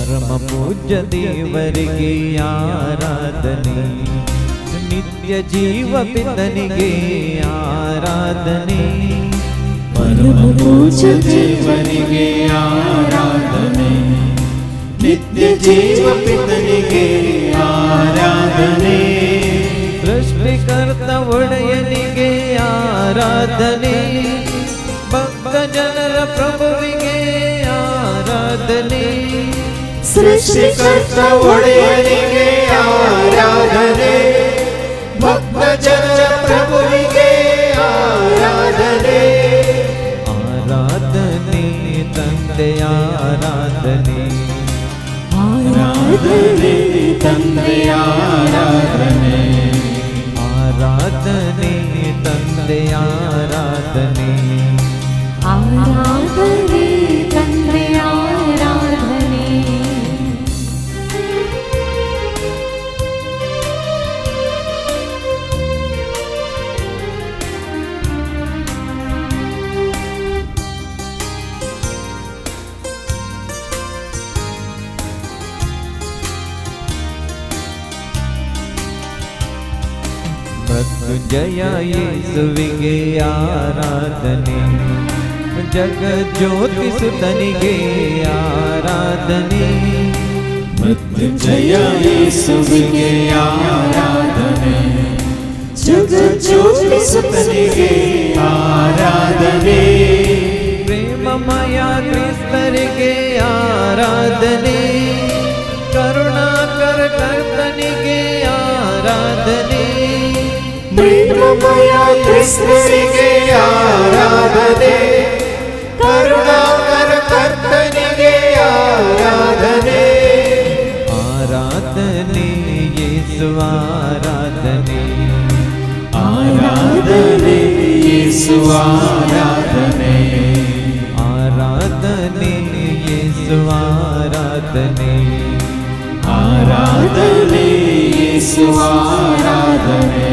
परम पूज्य देवरिगे आराधने नित्य जीव पितनिगे आराधने परम पूज्य देवरिगे आराधने नित्य जीव पितनिगे आराधने सृष्टिकर्ता ಒಡೆಯನಿಗೆ आराधने भक्त जनर प्रभुविगे आराधने सृष्टिकर्ता ಒಡೆಯನಿಗೆ आराधने भक्त जनर प्रभुविगे आराधने आराधने ತಂದೆ आराधने आराधने ತಂದೆ आराधने आराधने ತಂದೆ आराधने आराधने ತಂದೆ आराधने मृत्युंजय ಯೇಸುವಿಗೆ आराधने जगज्योति सुतनिगे आराधने मृत्युंजय ಯೇಸುವಿಗೆ आराधने जगज्योति सुतनिगे आराधने प्रेममय क्रिस्तनिगे आराधने करुणाकर कर्तनिगे आराधने प्रेममय क्रिस्तनिगे आराधने करुणाकर कर्तनिगे आराधने आराधने यीशु आराधने आराधने यीशु आराधने आराधने यीशु आराधने आराधने यीशु आराधने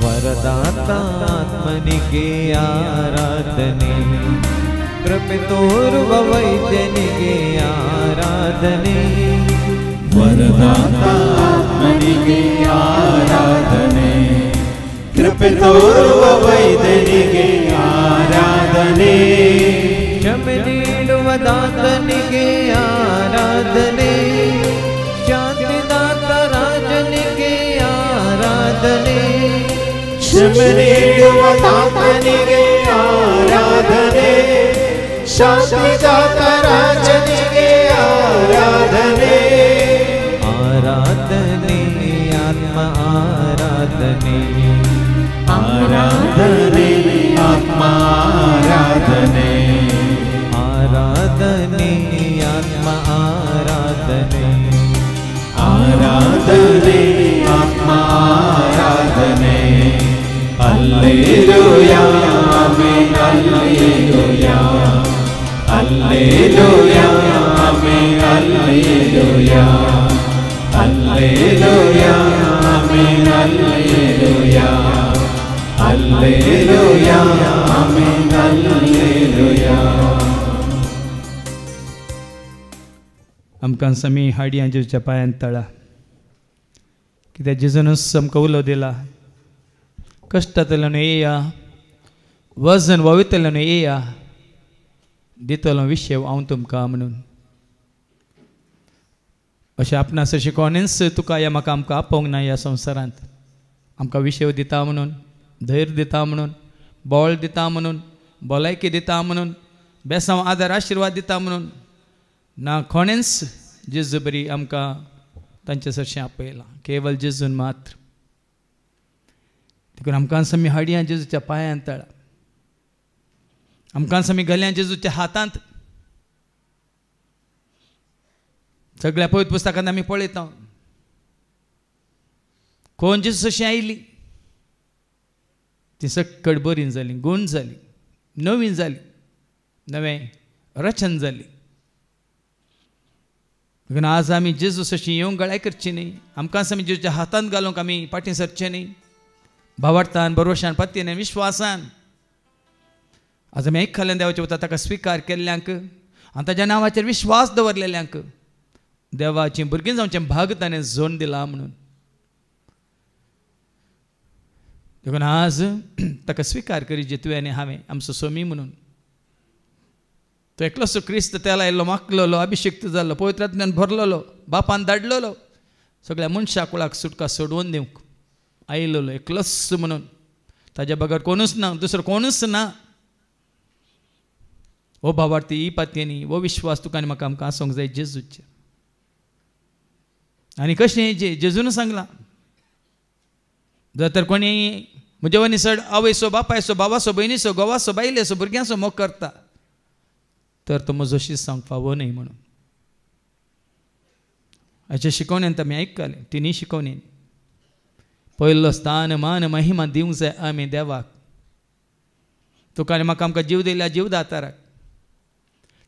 वरदाता आत्मनिगे आराधने कृपे तोरुव वैद्यनिगे आराधने वरदाता आत्मनिगे आराधने कृपे तोरुव वैद्यनिगे आराधने क्षमे ನೀಡುವ ದಾತನಿಗೆ आराधने ಶಾಂತಿದಾತ ರಾಜನಿಗೆ आराधने क्षमे ನೀಡುವ ದಾತನಿಗೆ आराधने शांतिदाತ ರಾಜನಿಗೆ आराधने आराधने आत्म आराधने आराधने आत्मा आराधने आराधने आत्म आराधने आराधने आत्मा आराधने हल्लेलूया आमेन हल्लेलूया हल्लेलूया आमेन हल्लेलूया हल्लेलूया आमेन हल्लेलूया हल्लेलूया आमेन हल्लेलूया आमकां समी हाडयां जेजूच्या पांयान तळा कित्याक जेजूनच आमकां उलो दिला कश्टांतल्यान येया वजन वोवितल्यान येया दितलो विषय हांव तुमकां म्हणून अशें आपणास शिकोवणेंच तुका ह्या म्हाका आमकां आपोवंक ना ह्या संवसारांत आमकां विषय दिता म्हणून धैर्य दिता म्हणून बळ दिता म्हणून भलायकी दिता म्हणून बेसांव आदार आशिर्वाद दिता म्हणून ना कोणेंच जेजू बरी आमकां तांचे सरशें आपयलां केवल जेजून मात्र देखून आमकां समी हाडयां जेजूच्या पांयान तळा आमकां समी गल्यां जेजूच्या हातांत सगळ्या पवित्र पुस्तकांत आमी पळयता कोण जेजूस अशी आयली ती सकट बरी जाली, गूण जाली, नवी जाली, नवें रचन जाली. देखून आज आमी जेजूस अशी येवंक गळाय करची न्ही, आमकां आमी जेजूच्या हातांत घालूंक आमी फाटीं सरचे न्ही. भावार्थान, बरोवशान, पत्तेन, विश्वासान आज आमी आयकल्ल्यान देवाचे उतर ताका स्विकार केल्ल्यांक आनी ताच्या नांवाचेर विश्वास दवरलेल्यांक देवाची भुरगीं जावचें भाग ताणें जोड दिला म्हणून. देखून आज ताका स्विकार करी जे तुवें आनी हांवें आमचो सोमी म्हणून. तो एकलोसो क्रिस्त तेला आयल्लो, मागलेलो, अभिषेक्त जाल्लो, पवित्रात्म्यान भरलेलो, बापान धाडलेलो, सगळ्या मनशा कुळाक सुटका सोडवून दिवंक आयिल्लो एकलोस म्हणून. ताज्या बगर कोणूच ना, दुसरो कोणूच ना. हो भावार्थी, ही पातयेनी हो विश्वास तुका आनी म्हाका आमकां आसूंक जाय जेजूचे. आनी कशें जेजून सांगलां, जर तर कोणी म्हजे वनी चड आवयसो, बापायसो, भावासो, भयणीसो, घोवासो, बायलेसो, भुरग्यांचो मोग करता तर तो म्हजो शीस सांग फावो न्ही म्हणून. हाचे शिकवण्यांत आमी आयकले, तिनी शिकवणी. पयलो स्थान, मान, महिमा दिवंक जाय आमी देवाक. तुका आनी म्हाका आमकां जीव दिल्या जीवदाताराक,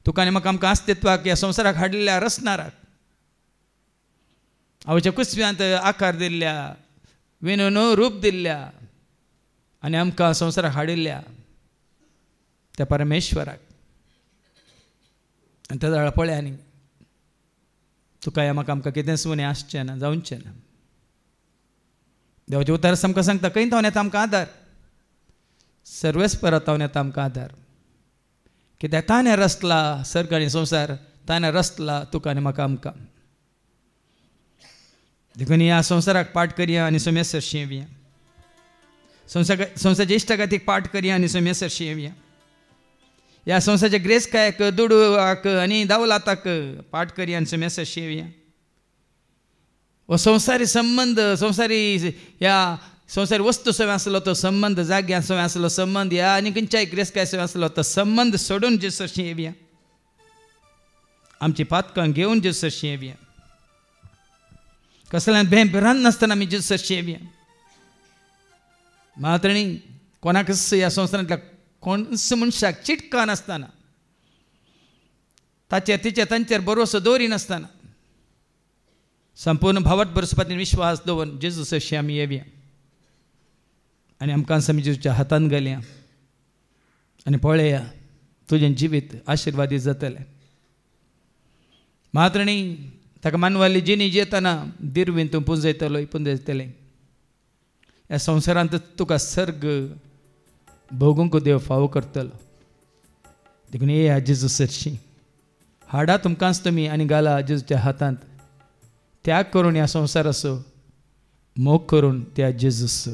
तुका आनी म्हाका आमकां अस्तित्वाक ह्या संवसाराक हाडिल्ल्या रचणाराक, आवयच्या कुसव्यांत आकार दिल्ल्या, विनून रूप दिल्ल्या आनी आमकां संवसाराक हाडिल्ल्या त्या परमेश्वराक. आनी त्या वेळार पळय आनी तुका ह्या म्हाका आमकां कितेंच उणें आसचें ना, जावचें ना. देवाचे उतर आमकां सांगता, खंय तावन येता आमकां आदार, सर्वेस्परा तावन येता आमकां आदार. कित्याक ताणें रचला सर्ग आनी संवसार, ताणें रचला तुका आनी म्हाका आमकां. देखून ह्या संवसाराक पाठ करया आनी सोमेसर शेवया. संवसाराच्या इश्टागातीक पाठ करया आनी सोमेसर शेवया. ह्या संवसाराच्या ग्रेसकायक, दुडवाक आनी दावलाताक पाठ करया आनी सोमेसर शेवया. हो संवसारी संबंध, संवसारी ह्या संवसारी वस्तू सवय आसलो तो संबंध, जाग्यां सवय आसलो संबंध, ह्या आनी खंयच्याय ग्रेसकाय सवय आसलो तो संबंध सोडून जेजूसाची येवया. आमची पातकां घेवन जेजूसाची येवया. कसल्यान भेरान नासतना आमी जेजूसाची येवया. मात्र न्ही कोणाकच ह्या संवसारांतल्या कोणच मनशाक चिटका नासतना, ताचेर तिचेर तांचेर भरोसो दवरी नासतना संपूर्ण भावार्थ बरोसपातीन विश्वास दवरून जेजूसाची आमी येवया. आनी आमकां आमी जेजूच्या हातांत घालया आनी पळया तुजें जिवीत आशिर्वादीत जातलें. मात्र न्ही ताका मानवाली जिणी जेतना दिरवीन तूं पुंजयतलें. ह्या संवसारांत तुका सर्ग भोगूंक देव फावो करतलो. देखून येया जेजूसाची, हाडा तुमकांच तुमी आनी घाला जेजूच्या हातांत. त्याग करून ह्या संवसाराचो मोग करून त्या जेजूस.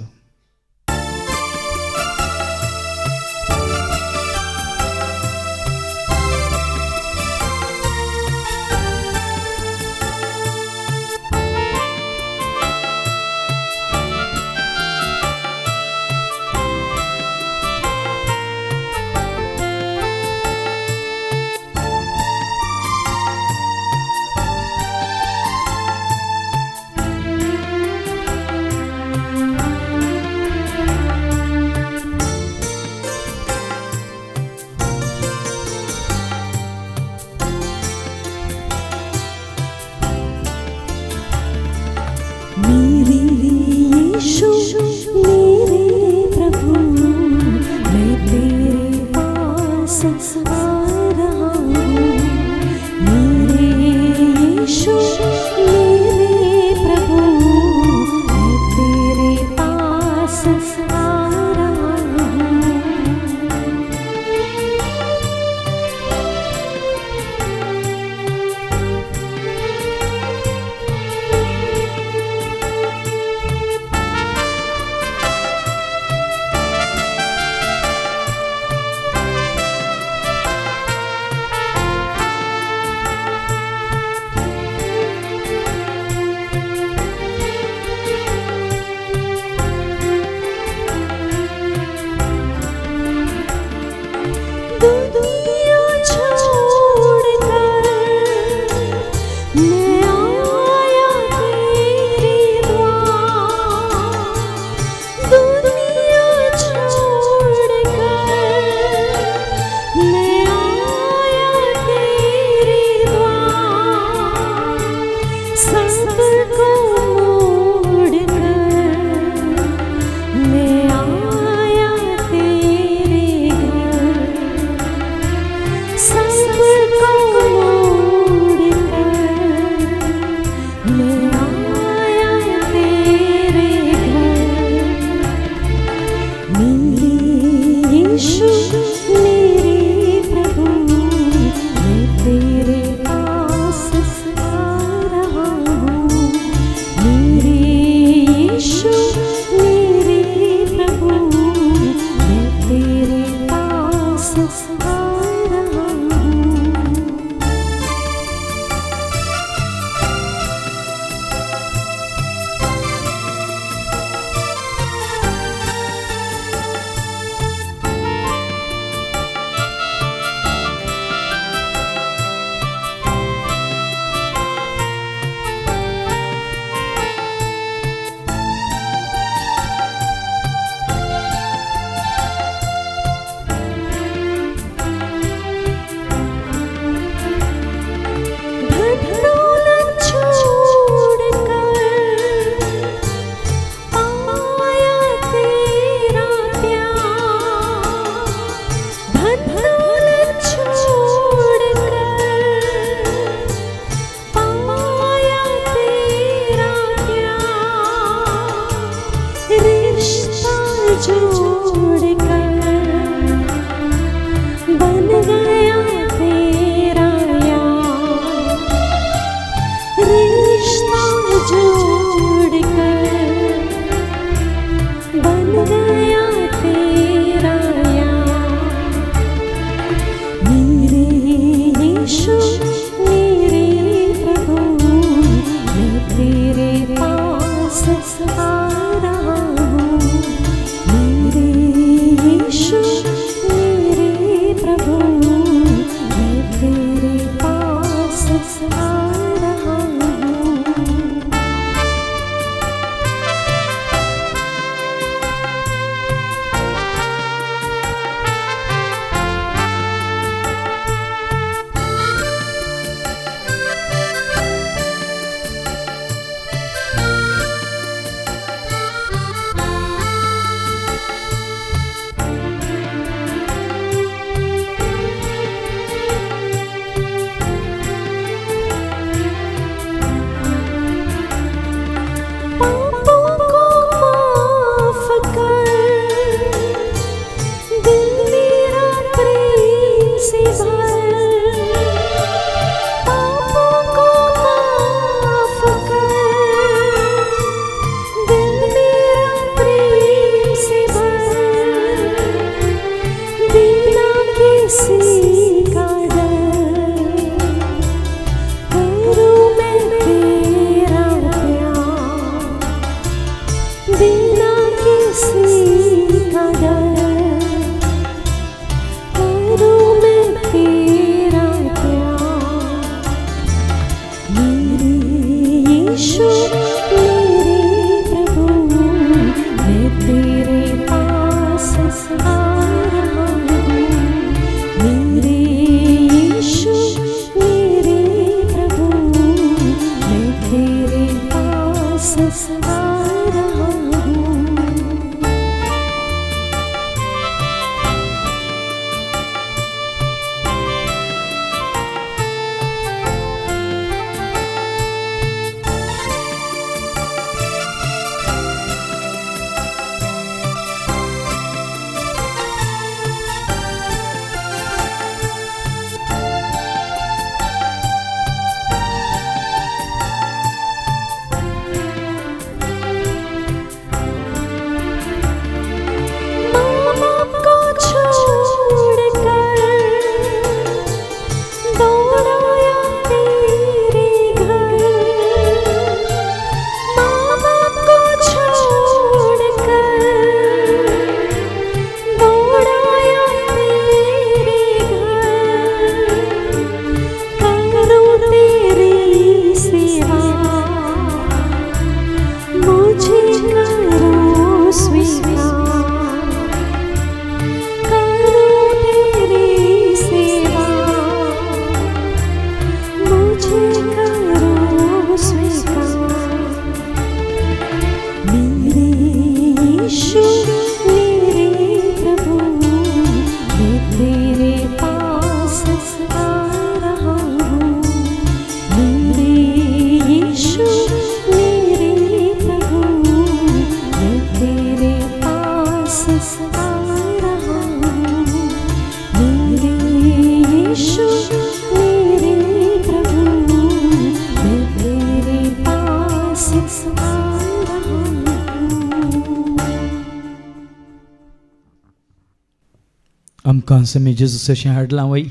आमकां समी जेजूस अशें हाडलां वय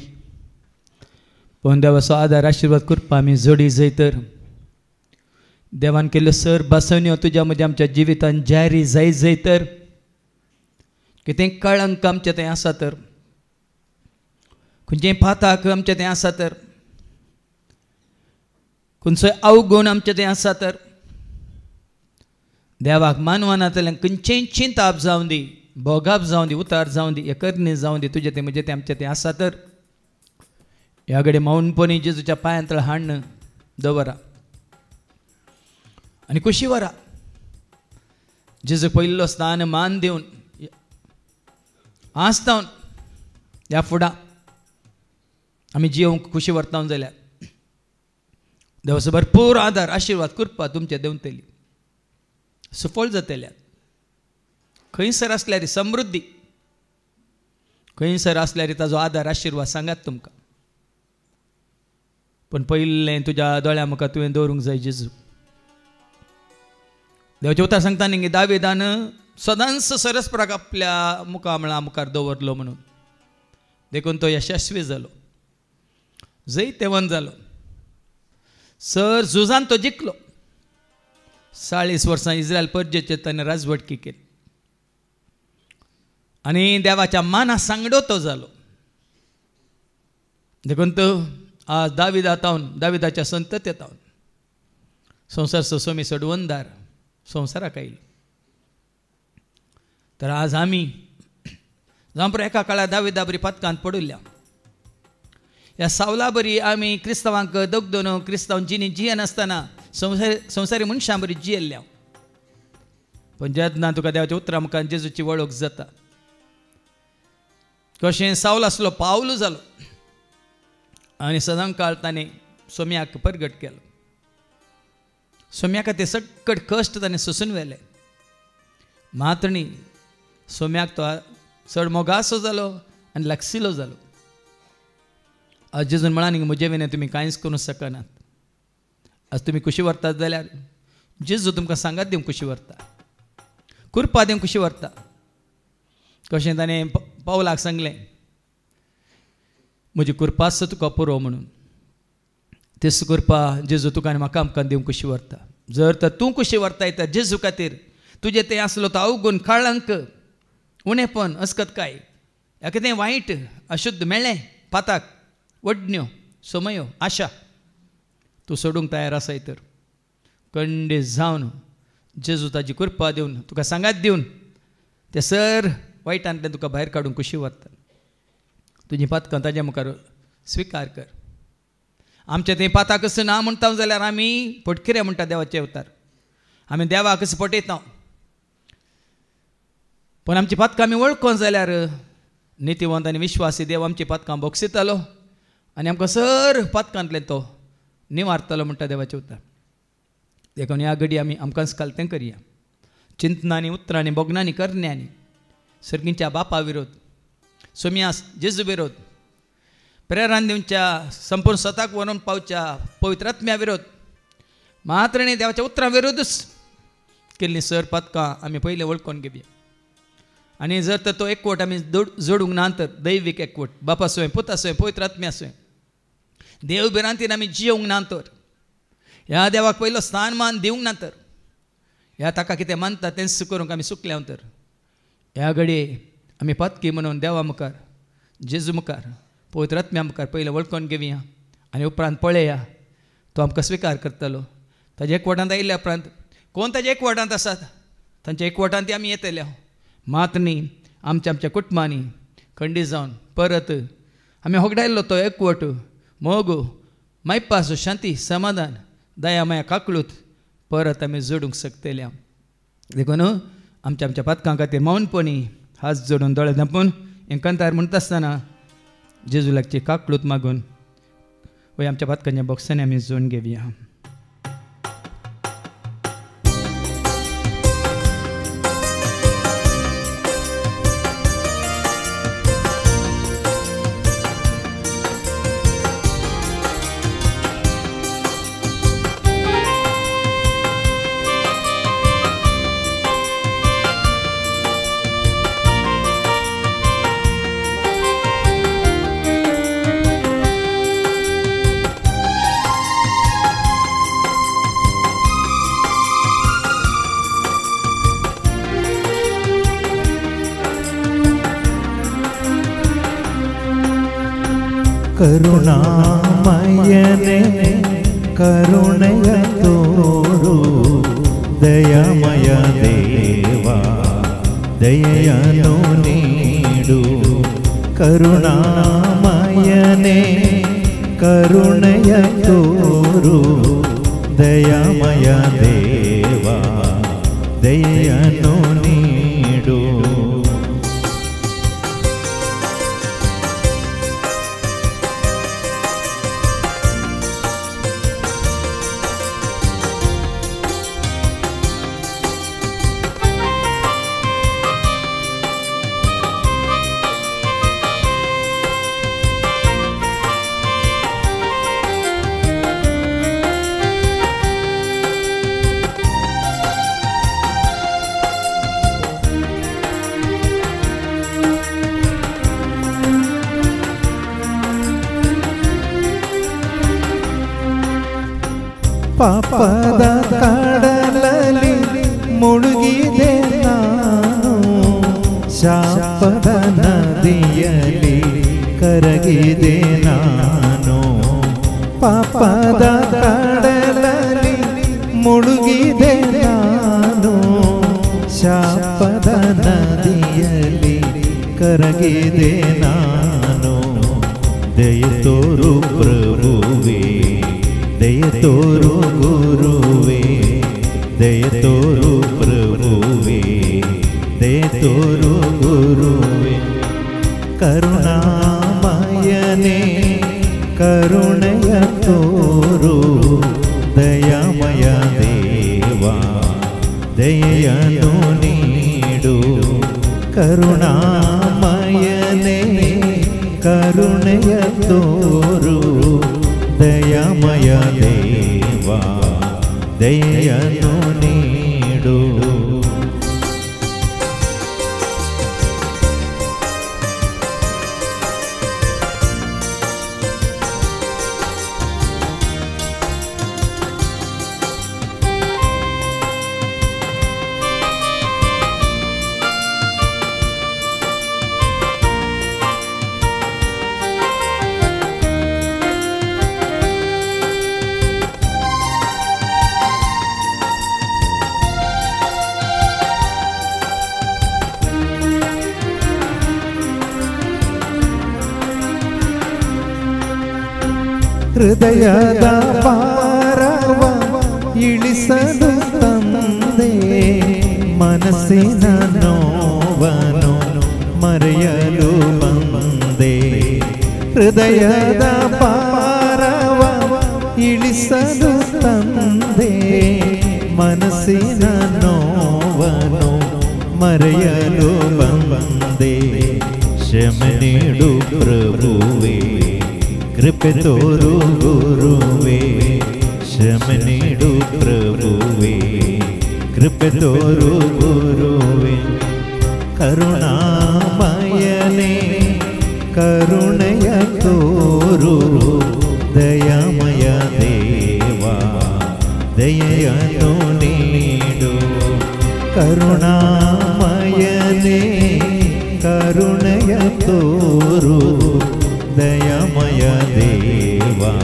पण देवाचो आदार आशिर्वाद करपा आमी जोडी जाय तर देवान केल्ल्यो सर बसवण्यो तुज्या मदीं आमच्या जिवितान जारी जाय तर कितें कळंक आमचें तें आसा तर खंयचें पाताक आमचें तें आसा तर खंयचोय अवगुण आमचें तें आसा तर देवाक मानवनांतल्यान खंयचेंय चिंताप जावं दी भोगाप जावं दी उतार जावं दी एकरणी जावं दी तुजें तें म्हजें तें आमचें तें आसा तर ह्या घडये मौनपणी जेजूच्या पांयां हाडून दवरा आनी खुशी वरा जेजू पयलो स्थान मान दिवन आस्तावन ह्या फुडां आमी जियोंक खुशी व्हरता जाल्यार देवाचो भरपूर आदार आशिर्वाद कृपा तुमच्या देंवतली सफळ जातल्या खंयसर आसल्यार समृद्धी खंयसर आसल्यार ताजो आदार आशिर्वाद सांगात तुमकां पण पयलें तुज्या दोळ्या मुखार तुवें दवरूंक जाय जेजू देवाच्या उतार सांगता न्ही दाविदान सदांच सरस्पराक आपल्या मुखामळा मुखार दवरलो म्हणून देखून तो यशस्वी जालो जय तेवण जालो सर झुजान तो जिखलो 40 वर्सां इस्रायल परजेचेर ताणें राजवटकी केली आनी देवाच्या माना सांगडो तो जालो देखून तो आज दाविदाच्या संततेत संसार सोमी सोडवणदार संसाराक आयलो. तर आज आमी जांपर एका काळार दाविदा बरी पथकांत पडुल्ल्या ह्या सावला बरी आमी क्रिस्तांवांक दोन क्रिस्तांव जिणी जियेन आसतना संवसारी मनशां बरी जियेल्ल्या. पण जेन्ना तुका देवाच्या उतरां मुखार जेजूची वळख जाता कशें सावल आसलो पावलो जालो आनी सदां काळ ताणें सोम्याक परगट केलो. सोम्या खातीर सगळे कश्ट ताणें सोसून व्हेले. मात्र न्ही सोम्याक तो चड मोगासो जालो आनी लागशिल्लो जालो. आज जेजून म्हळा न्ही म्हजे विने तुमी कांयच करूंक शकनात. आज तुमी कुशी व्हरतात जाल्यार जेजू तुमकां सांगात दिवंक कुशी व्हरता, कृपा दिवंक कुशी व्हरता. कशें ताणें पावलाक सांगलें म्हजी कृपा आसा तुका पुरो म्हणून. तेच कृपा जेजू तुका आनी म्हाका आमकां दिवंक कुशी व्हरता. जर तर तूं कुशी व्हरताय तर जेजू खातीर तुजें तें आसलो तो अवगूण कळंक उणेपण अस्कतकाय ह्या कितें वायट अशुद्ध मेळ्ळें पाताक वडण्यो समयो आशा तूं सोडूंक तयार आसाय तर खंडीत जावन जेजू ताजी कृपा दिवन तुका सांगात दिवन ते सर वायटांतल्यान तुका भायर काडून कुशी व्हरता. तुजी पातकां ताज्या मुखार स्विकार कर. आमचें तें पाताक कसं ना म्हणटा जाल्यार आमी पटकिरे म्हणटा देवाचे अवतार. आमी देवाक कसं पटयता पण आमची पातकां आमी वळखूं जाल्यार नितीवंत आनी विश्वासी देव आमची पातकां बोगसितालो आनी आमकां सर पातकांतल्यान तो निवारतलो म्हणटा देवाचे उतर. देखून ह्या घडी आमी आमकांच काल तें करया. चिंतनांनी उतरांनी बोगनांनी करण्यांनी सर्गींच्या बापा विरोध, सोम्यास जेजू विरोध, प्रेरान दिवच्या संपूर्ण स्वताक व्हरून पावच्या पवित्र आत्म्या विरोध, मात्र न्ही देवाच्या उतरां विरोधूच केल्लीं सर पातकां आमी पयलीं वळखून घेवया. आनी जर तर तो एकवट आमी जोडूंक ना तर दैवीक एकवट बापा सोय पुता सोय पवित्र आत्म्या सोय देव बिरांतीन आमी जियोंक ना तर ह्या देवाक पयलो स्थानमान दिवंक ना तर ह्या ताका कितें मानता तेंच करूंक आमी सुकल्या तर ह्या घडये आमी पातकी म्हणून देवा मुखार जेजू मुखार पवित्र आत्म्या मुखार पयलें वळखून घेवया आनी उपरांत पळया तो आमकां स्विकार करतलो. ताजे एकवटांत आयिल्ल्या उपरांत कोण ताजे एकवटांत आसात तांच्या एकवटांत ती आमी येतल्या. मात्र न्ही आमच्या कुटुंबांनी खंडीत जावन परत आमी होगडायल्लो तो एकवट मोग मायपासो शांती समाधान दया माया काकळूत परत आमी जोडूंक शकतल्या. देखून आमच्या पातकां खातीर मौनपणी हात जोडून दोळे धांपून हेंकांतार म्हणटा आसतना जेजू लागची काकळूत मागून वय आमच्या पातकांच्या बॉक्सांनी आमी जोडून घेवया. ಕರುಣಾಮಯನೆ ಕರುಣೆಯ ತೋರು ದಯಾಮಯ ದೇವ ದಯೆಯನ್ನು ನೀಡು. ಕರುಣಾಮಯನೆ ಕರುಣೆಯ ತೋರು ದಯಾಮಯ ದೇವ ದಯೆಯನ್ನು ನೀಡು. ಪಾಪದ ಕಡಲಲ್ಲಿ ಮುಳುಗಿದೆ ನಾನು, ಶಾಪದ ನದಿಯಲ್ಲಿ ಕರಗಿದೆ ನಾನು. ಪಾಪದ ಕಡಲಲ್ಲಿ ಮುಳುಗಿದೆ ನಾನು, ಶಾಪದ ನದಿಯಲ್ಲಿ ಕರಗಿದೆ ನಾನು. ದಯೆ ತೋರು ಪ್ರಭುವೇ, ದಯೆ ತೋರು ಗುರುವೇ, ದಯೆ ತೋರು ಪ್ರಭುವೇ, ದಯೆ ತೋರು ಗುರುವೇ. ಕರುಣಾಮಯನೇ ಕರುಣೆಯ ತೋರು, ದಯಾಮಯ ದೇವಾ ದಯೆಯನ್ನು ನೀಡು. ಕರುಣಾಮಯನೇ ಕರುಣೆಯ ತೋರು, ದಯಾಮಯ ದೇವಾ ದಯೆಯನ್ನು ನೀಡು. ಹೃದಯದ ಭಾರವ ಇಳಿಸಲು ತಂದೆ, ಮನಸ್ಸಿನ ನೋವನ್ನು ಮರೆಯಲು ಬಂದೆ. ಹೃದಯದ ಭಾರವ ಇಳಿಸಲು ತಂದೆ, ಮನಸ್ಸಿನ ನೋವನ್ನು ಮರೆಯಲು ಬಂದೆ. ಕ್ಷಮೆ ನೀಡು ಪ್ರಭುವೇ, ಕೃಪೆ ತೋರು ಗುರುವೇ, ಕ್ಷಮೆ ನೀಡು ಪ್ರಭುವೇ, ಕೃಪೆ ತೋರು ಗುರುವೇ. ಕರುಣಾಮಯನೇ ಕರುಣೆಯ ತೋರು, ದಯಾಮಯ ದೇವಾ ದಯೆಯನ್ನು ನೀಡು. ಕರುಣಾಮಯನೇ ಕರುಣೆಯ ತೋರು, ದಯಾಮಯ ದೇವಾ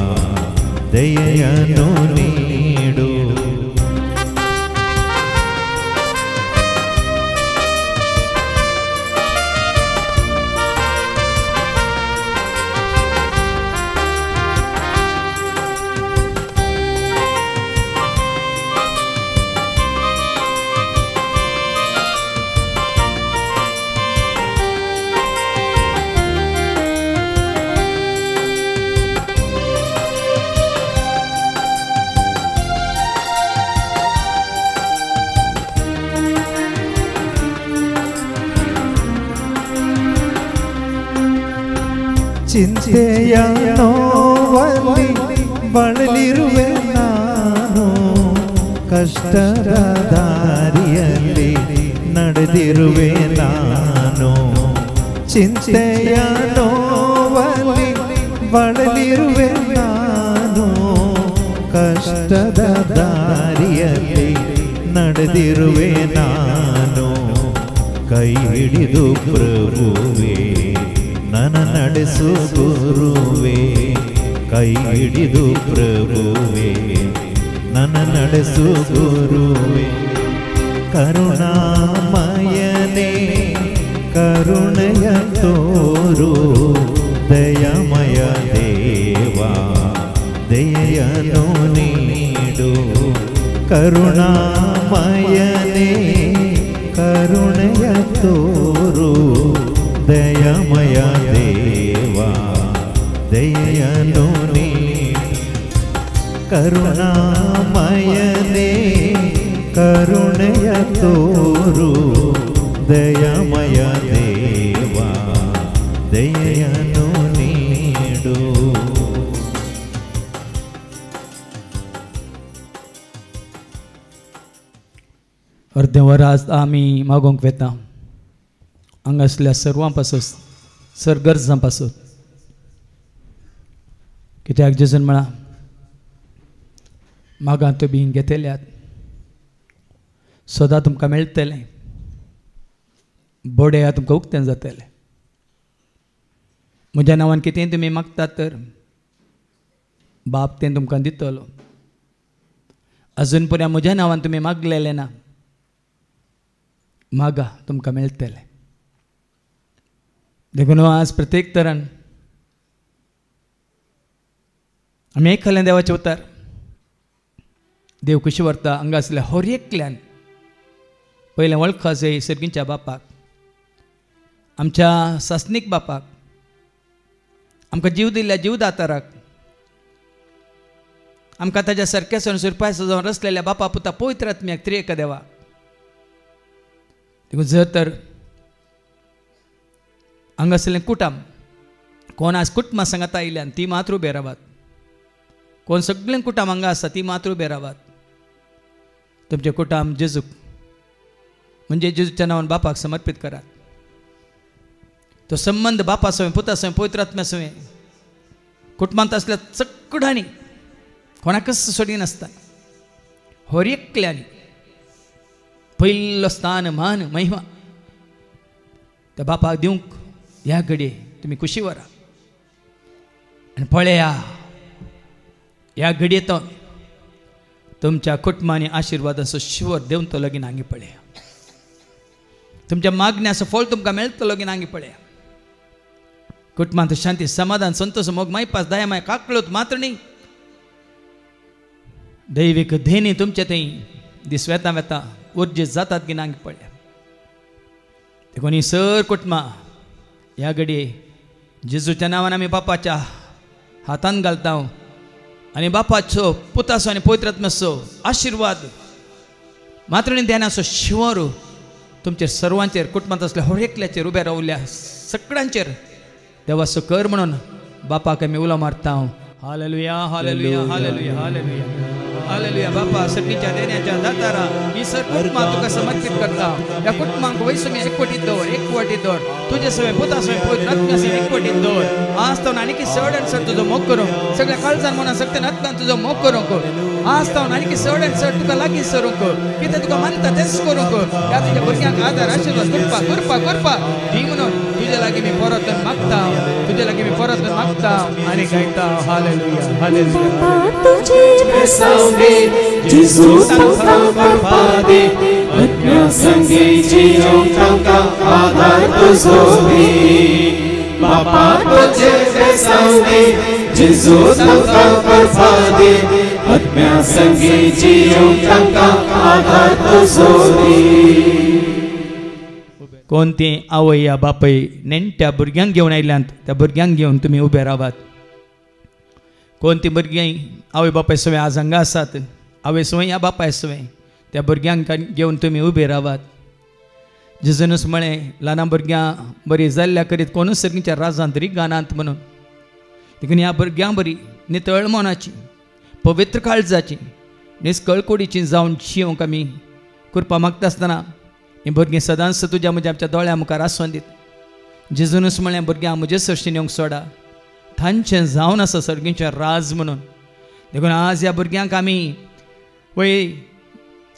ದಯೆಯನ್ನು ನೀಡು. ಚಿಂತೆಯ ನೋವಲ್ಲಿ ಬಳಲಿರುವೆ ನಾನು, ಕಷ್ಟದ ದಾರಿಯಲ್ಲಿ ನಡೆದಿರುವೆ ನಾನು. ಚಿಂತೆಯ ನೋವಲ್ಲಿ ಬಳಲಿರುವೆ ನಾನು, ಕಷ್ಟದ ದಾರಿಯಲ್ಲಿ ನಡೆದಿರುವೆ ನಾನು. ಕೈ ಹಿಡಿದು ಪ್ರಭುವೇ ನನ್ನ ನಡೆಸು ಗುರುವೇ, ಕೈ ಹಿಡಿದು ಪ್ರಭುವೇ ನನ್ನ ನಡೆಸು ಗುರುವೇ. ಕರುಣಾಮಯನೇ ಕರುಣೆಯ ತೋರು, ದಯಾಮಯ ದೇವಾ ದಯೆಯನ್ನು ನೀಡು. ಕರುಣಾಮಯನೇ ಕರುಣೆಯ ತೋರು, ದಯಾಮಯ ದೇವಾ ದಯೆಯನ್ನು ನೀಡು. ಕರುಣಾಮಯನೇ ಕರುಣೆಯ ತೋರು, ದಯಾಮಯ ದೇವಾ ದಯೆಯನ್ನು ನೀಡು. अर्देवर आज आम्ही मागोंक वेता हांगा असल्या सर्वां पासून गरजां पासून, कित्याक जेजून म्हळा मागां तुमी घेतल्यात सदां तुमकां मेळटलें, बोड्या तुमकां उक्तें जातलें. म्हज्या नांवान कितेंय तुमी मागतात तर बाप तें तुमकां दितलो. अजून पर्यंत म्हज्या नांवान तुमी मागलेलें ना. मागा तुमकां मेळटलें. देखून आज प्रत्येक तरान आमी आयकलें देवाचें उतर. देव कशी व्हरता हांगा आसल्या हर एकल्यान पयलें वळखा जाय सर्गीच्या बापाक, आमच्या सासणीक बापाक, आमकां जीव दिल्ल्या जीवदाताराक, आमकां ताच्या सारक्या सुरपाय सजोवन रचलेल्या बापा पुता पवित्र आत्म्याक त्रिएक देवा. देखून जर तर हांगा आसलें कुटुंब कोण आज कुटुंबा सांगात आयल्यान ती मात्र उबे रावात. कोण सगळें कुटुंब हांगा आसा ती मात्र उबे रावात. तुमचें कुटुंब जेजूक म्हणजे जेजूच्या नांवान बापाक समर्पित करात. तो संबंध बापा सवय पुता सवय पवित्र आत्म्या सवय कुटुंबांत आसल्या सगळ्यांनी कोणाकच सोडिनासता हर एकल्यांनी पयलो स्थान मान महिमा त्या बापाक दिवंक ह्या घडये तुमी खुशी व्हरा. आनी पळया ह्या घडयेंत तुमच्या कुटुंबांनी आशिर्वादाचो शिवर देवन तो लगीन हांगी पळया. तुमच्या मागण्याचो फळ तुमकां मेळटलो लगीन हांगी पळया. कुटुंबांत शांती समाधान संतोष मोग मायपास दया माय काकळत मात्र न्ही दैवीक धेनी तुमचे थंय दीस वेता वेता उर्जीत जातात की नांगी पळया. देखून ही सर कुटुंबां ह्या घडये जेजूच्या नांवान आमी बापाच्या हातान घालता आनी बापाचो पुताचो आनी पवित्र आत्म्याचो आशिर्वाद मात्र न्ही ध्यानाचो शिवर तुमचेर सर्वांचेर कुटुंबांत असल्या हर एकल्याचेर उबे रावल्या सगळ्यांचेर देवाचो कर म्हणून बापाक आमी उलो मारता. हालेलुया हालेलुया हालेलुया हालेलुया हालेलुया. बापा सगळीच्या देण्याच्या दातारा ही सर कुटुंबां तुका समर्पित करता. ह्या कुटुंबांक वैसमी एकवटीत दवर एकवटीत दवर तुजे सवय पुता सवय पवित्र आत्म्या सवय एकवटीत दवर. आज तावन आनीक चड आनी चड तुजो मोग करूंक सगळ्या काळजान मनान सगळ्या आत्म्यान तुजो मोग करूंक आज तावन आनीक चड आनी चड तुका लागीं सरूंक कितें तुका मानता तेंच करूंक ह्या तुज्या भुरग्यांक आदार आशिर्वाद करपा करपा करपा दी म्हणून तुजे लागीं मी परत मागता. तुजे लागीं मी परत मागता आनी गायता. Hallelujah hallelujah. तुझे बेसावगे जेजू तांकां करपा दे आत्म्या संगे जियोंक तांकां आदार तुजो दी. बापा तुझे बेसावगे जेजू तांकां करपा दे आत्म्या संगे जियोंक तांकां आदार तुजो दी. कोणती आवय या बापय नेणट्या भुरग्यांक घेवन आयल्यांत त्या भुरग्यांक घेवन तुमी उबे रावात. कोणती भुरगीं आवय बापाय सवय आज हांगा आसात आवय सवय या बापाय सवय त्या भुरग्यांक घेवन तुमी उबे रावात. जेजूनच म्हळें ल्हान भुरग्यां बरी जाल्ल्या करीत कोणूच सर्गीच्या राजांत रिगानांत म्हणून. देखून ह्या भुरग्यां बरी नितळ मनाची पवित्र काळजाची निस्कळकुडीची जावन जियोंक आमी करपा मागता आसतना ही भुरगीं सदांच तुज्या म्हज्या आमच्या दोळ्या मुखार आसोवन दीत. जेजूनच म्हळें भुरग्यांक म्हजे सरशीन येवंक सोडा तांचें जावन आसा सर्गीचें राज म्हणून. देखून आज ह्या भुरग्यांक आमी वय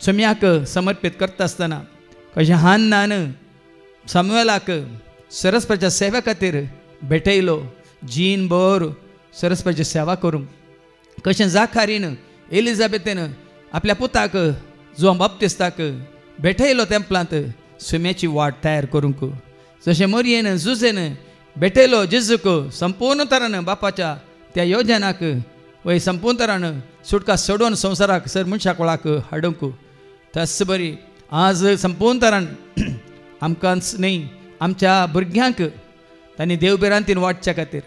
सम्याक समर्पीत करता आसतना कशें हान्नान सामुएलाक सरस्वतीच्या सेवे खातीर भेटयलो जीन भर सरस्वतीची सेवा करूंक. कशें जाखारीन एलिझाबेथेन आपल्या पुताक जोन बाप्तिस्ताक भेटयलो तेंपलांत सुम्याची वाट तयार करूंक. जशें मरयेन जुजेन भेटयलो जेजूक संपूर्ण तरान बापाच्या त्या योजनाक वय संपूर्ण तरान सुटका सोडून संवसाराक सर मनशा कोळाक हाडूंक तस बरी आज संपूर्ण तरान आमकांच न्ही आमच्या भुरग्यांक तांणी देवबिरांतीन वाडच्या खातीर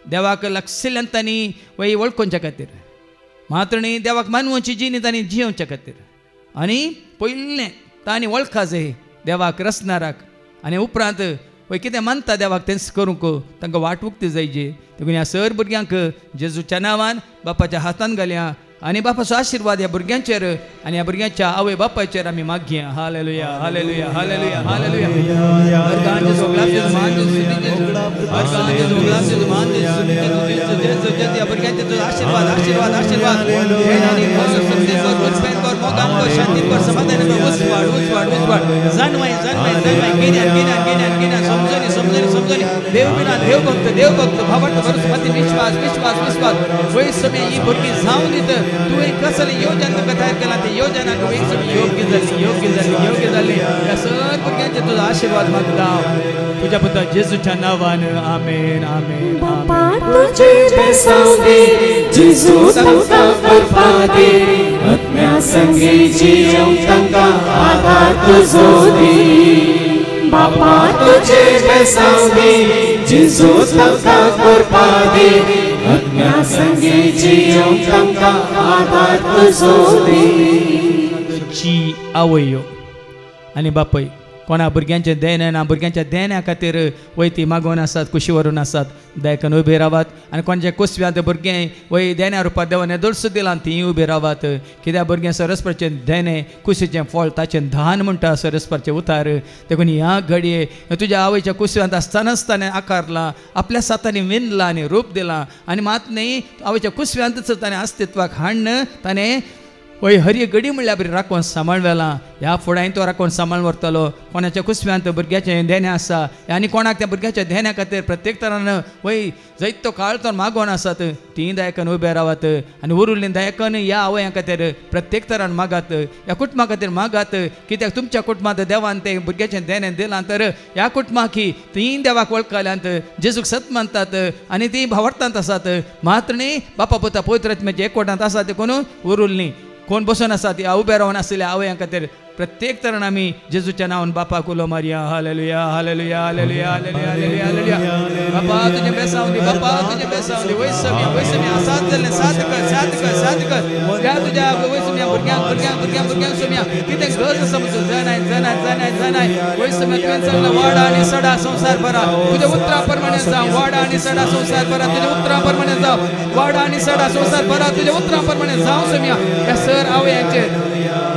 देवाक लागशिल्ल्यान तांणी वय वळखोवच्या खातीर मात्र न्ही देवाक मानवची जिणी तांणी जियोवच्या खातीर आनी पयलें तांणी वळखा जाय देवाक रचणाराक आनी उपरांत वय कितें मानता देवाक तेंच करूंक तांकां वाट उक्ती जायची. देखून ह्या सर भुरग्यांक जेजूच्या नांवान बापाच्या हातान घालया आनी बापाचो आशिर्वाद ह्या भुरग्यांचेर आनी ह्या भुरग्यांच्या आवय बापायचेर आमी मागया. हालेलुया हालेलुया हालेलुया हालेलुया. अर्गांचे जोगलाब जेजू मान जेजू जेजू अर्गांचे जोगलाब जेजू मान जेजू जेजू जेजू ह्या भुरग्यांचे आशिर्वाद आशिर्वाद आशिर्वाद. मोगांको शांतीको समाधानाको उस्वाड उस्वाड उस्वाड जाणवाय जाणवाय जाणवाय गिन्यान गिन्यान गिन्यान गिन्यान समजोनी समजोनी समजोनी देव बिना देव भक्त भावट वरस्पती विश्वास विश्वास विश्वास वय समय ही भुरगी जाऊन दित तू एक कसले योजना तयार केला ते योजना वय समय योग्य झाली या सर्व भुरग्यांचे तुझा आशीर्वाद मागता तुझ्या पुत्र येशूच्या नावानं आमेन आमेन बापा तुझे बेसावदे जेजू तांका कृपा दे आत्म्या संगे जीव तांका आधार तुझो दे बापा तुझे बेसावदे जेजू तांका कृपा दे आत्म्या संगे जीव तांका आधार तुझो दे जी आवयो आणि बापय कोणा भुरग्यांचे देण्या भुरग्यांच्या देण्या खातीर वयती मागोवन आसात कुशी व्हरून आसात दयकन उबे रावात आनी कोणच्या कुसव्यांत भुरगे वय देण्या रुपांत देवान दर्श दिलां तीं उबे रावात कित्याक भुरग्यां सरस्वरचे देणे कुशीचें फळ ताचें धान म्हणटा सरस्वरचे उतार देखून ह्या घडये तुज्या आवयच्या कुसव्यांत आसतना आकारला आपल्या सातांनी विणला आनी रूप दिलां आनी मात न्ही आवयच्या कुसव्यांतच ताणें अस्तित्वाक हाडन ताणें वय हरी घडी म्हणल्यार बरी राखून सांबाळवेला ह्या फुडांय तो राखून सांबाळ व्हरतलो कोणाच्या कुसव्यांत भुरग्याचें देणें आसा आनी कोणाक त्या भुरग्याच्या देण्या खातीर प्रत्येक तरान वय जैतो काळ तो मागोवन आसात तीं दायकन उबे रावात आनी उरिल्लीं दायकन ह्या आवयां खातीर प्रत्येक तरान मागात ह्या कुटुंबा खातीर मागात कित्याक तुमच्या कुटुंबांत देवान तें भुरग्याचें देणें दिलां तर ह्या कुटुंबाक ही तीं देवाक वळखल्यांत जेजूक सत मानतात आनी तीं भावार्थांत आसात मात्र न्ही बापा पुता पवित्र आत्म्याचे एकवटांत आसात देखून उरिल्लीं कोण बसून आसा ती उबे रावन आसलेल्या आवयां खातीर प्रत्येक तरण आमी जेजूच्या नांवान बापाक उलो मारया हालेलुया हालेलुया हालेलुया हालेलुया हालेलुया हालेलुया बापा तुजे बेसावली बापा तुजे बेसावली वयसमी आसात जाल्लें साथ कर त्या तुज्या वयसम्या भुरग्यांक सोम्या कितें गरज आसा म्हणून जाणाय वयसम्या तुवें सांगलें वाडा आनी सडा संसार भरा तुज्या उतरा प्रमाणे जावं वाडा आनी सडा संसार भरा तुज्या उतरा प्रमाणे जावं वाडा आनी सडा संसार भरा तुज्या उतरा प्रमाणे जावं सोम्या ह्या सर आवयांचेर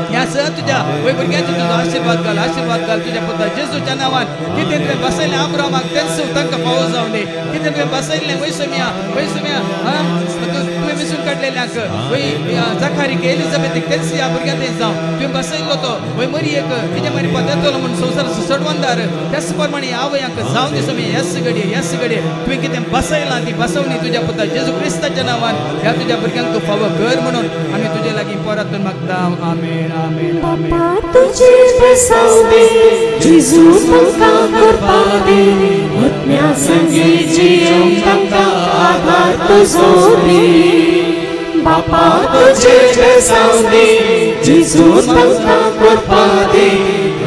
ह्या सर तुज्या वय भुरग्यांचेर तुजो आशीर्वाद घाल तुज्या पुता जेजूच्या नांवान कितें तुवें बसयलें आब्रामाक तेंच तांकां फावो जावं दी कितें तुवें बसयलें वयसम्या तुवें विसरून काडलेल्यांक वय जखारीक एलिझाबेथीक तेंच ह्या भुरग्यां थंय जावं तुवें बसयल्लो तो वय मरयेक तिच्या मरी पदेतलो म्हणून संवसार सडवंदार त्याच प्रमाणे आवयांक जावं दी सोम्या यस घडये तुवें कितें बसयलां ती बसवणी तुज्या पुता जेजू क्रिस्ताच्या नांवान ह्या तुज्या भुरग्यांक तूं फावो कर म्हणून आमी तुजे लागीं परतून मागता आमेन आमेन आमेन तुझे बेसावदे जेजू तांका कृपा दे आत्म्या संगे जीव तांका आधार तुझो दे बापा तुझे बेसावदे जेजू तांका कृपा दे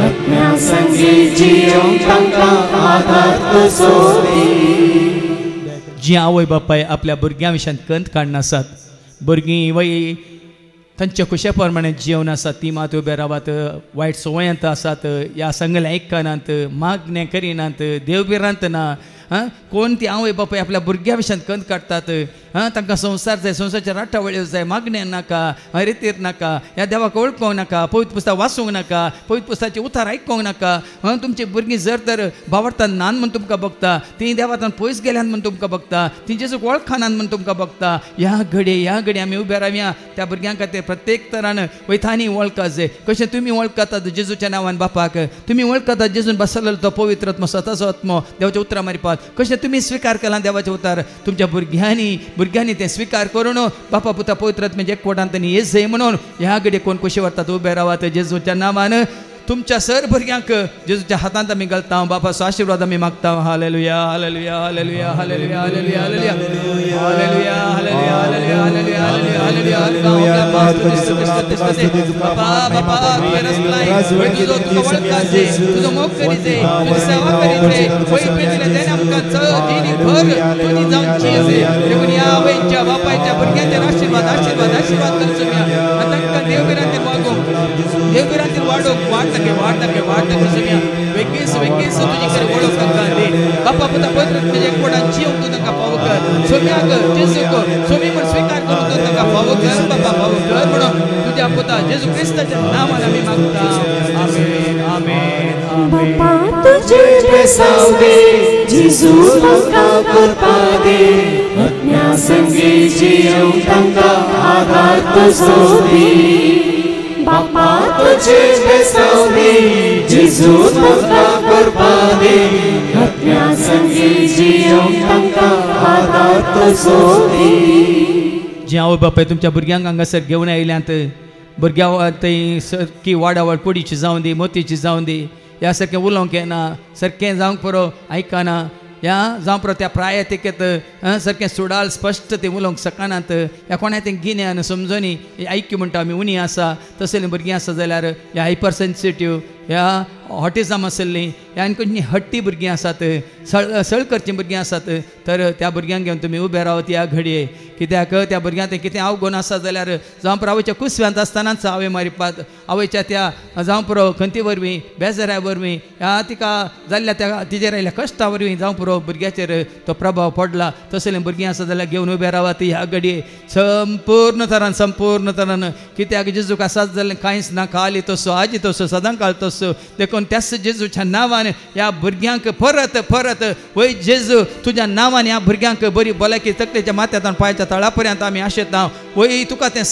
आत्म्या संगे जीव तांका आधार तुझो दे जी आवय बापाय आपल्या भुरग्यां विशयान कंत काडना आसात भुरगीं वय तांच्या खुशे प्रमाणे जीवन आसात ती मात उबे रावात वायट संवयांत आसात ह्या सांगलें आयकनात मागणें करिनात देव बिरांत ना कोण ती आवय बापाय आपल्या भुरग्यां विशयान कंत काडटात तांकां संवसार जाय संवसाराच्या राटावळ्यो जाय मागणें नाका रितीर नाका ह्या देवाक वळखूंक नाका पवित्र पुस्तक वाचूंक नाका पवित्र पुस्तकाचे उतार आयकूंक नाका तुमची भुरगीं जर तर भावार्थान नान म्हूण तुमकां बघता तीं देवातान पयस गेल्यान म्हूण तुमकां बघता तीं जेजूक वळखनान म्हूण तुमकां बघता ह्या घडये आमी उबे रावया त्या भुरग्यां खातीर प्रत्येक तरान वयतांनी वळखा जाय कशें तुमी वळखतात जेजूच्या नांवान बापाक तुमी वळखतात जेजून बसलेलो तो पवित्र आत्मो स्वताचो आत्मो देवाच्या उतरां मारपाक कशें तुमी स्विकार केला देवाचे उतार तुमच्या भुरग्यांनी ते स्विकार करून बापा पुता पवित्र आत्म्याचे एकवटांत येस जाय म्हणून ह्या घडये कोण कशें व्हरतात उबे रावात जेजूच्या नांवान तुमच्या सर भुरग्यांक जेजूच्या हातांत आमी घालता बापाचो आशीर्वाद आमी मागता हालेलुया हालेलुया हालेलुया हालेलुया हालेलुया हालेलुया हालेलुया हालेलुया हालेलुया हालेलुया हालेलुया बापा तुवें रचलाय तुजो तुका वळखाचे तुजो मोग करीचे तुजी सेवा करीचे वय तुवें दिलें आमकां दिनी भर तुजी जावची आसे देखून ह्या आवयच्या बापायच्या भुरग्यांचेर आशीर्वाद करचो तांकां देव बिरांतीर वागोवंक देव बिरांतीर वाडोवंक वाट सोम्या वेगळीच तुजी कडेन वळख तांकां दे बापा पुता पवित्र तुजे एकवटान जीव तूं तांकां फावो कर सोम्याक जेजूक सोमी म्हूण स्विकार करून तूं तांकां फावो कर बापा फावो कर म्हणून तुज्या पुता जेजू क्रिस्ताच्या नांवान आमी मागता आमेन आमेन बापा तुझे बेसावदे जेजू तांका कृपा दे आत्म्या संगे जीव तांका आधार तुझो दे बापा तुझे बेसावली जेजू तुमका करपा दे आत्म्या संगी जियोंक तांकां आदार तुजो दी जे आवय बापाय तुमच्या भुरग्यांक हांगासर घेवन आयल्यांत भुरग्यां थंय सारकी वाडावड कुडीची जावं दी मोतीची जावं दी ह्या सारकें उलोवंक येना सारकें जावंक पुरो आयकना ह्या जावं पुरो त्या प्रायतिकेत सारकें सुडाल स्पश्ट ते उलोवंक शकनात ह्या कोणाय तें गिन्यान समजोनी ऐक्य म्हणटा आमी उणी आसा तसलीं भुरगीं आसा जाल्यार ह्या हायपर सेन्सिटीव ह्या ऑटिझम आसलीं ह्या आनी हट्टी भुरगीं आसात सळ करचीं भुरगीं आसात तर त्या भुरग्यांक घेवन तुमी उबे रावत ह्या घडये कित्याक त्या भुरग्यांक तें कितें अवगुण आसा जाल्यार जावं पुरो आवयच्या कुसव्यांत आसतनाच आवय मारिपात आवयच्या त्या जावं पुरो खंती वरवीं बेजाऱ्या वरवीं ह्या तिका जाल्ल्या त्या तिजेर आयिल्ल्या कश्टा वरवीं जावं पुरो भुरग्याचेर तो प्रभाव पडला तसलीं भुरगीं आसा जाल्यार घेवन उबे रावात ह्या घडये संपूर्ण तरान कित्याक जेजूक आसात जाल्यार कांयच ना काली तसो आजी तसो सदां काळ तसो देखून त्याच जेजूच्या नांवान ह्या भुरग्यांक परत वय जेजू तुज्या नांवान ह्या भुरग्यांक बरी भलायकी तकलेच्या माथ्यांतल्यान पांयाच्या तळा पर्यंत आमी आशेता वय तुका तें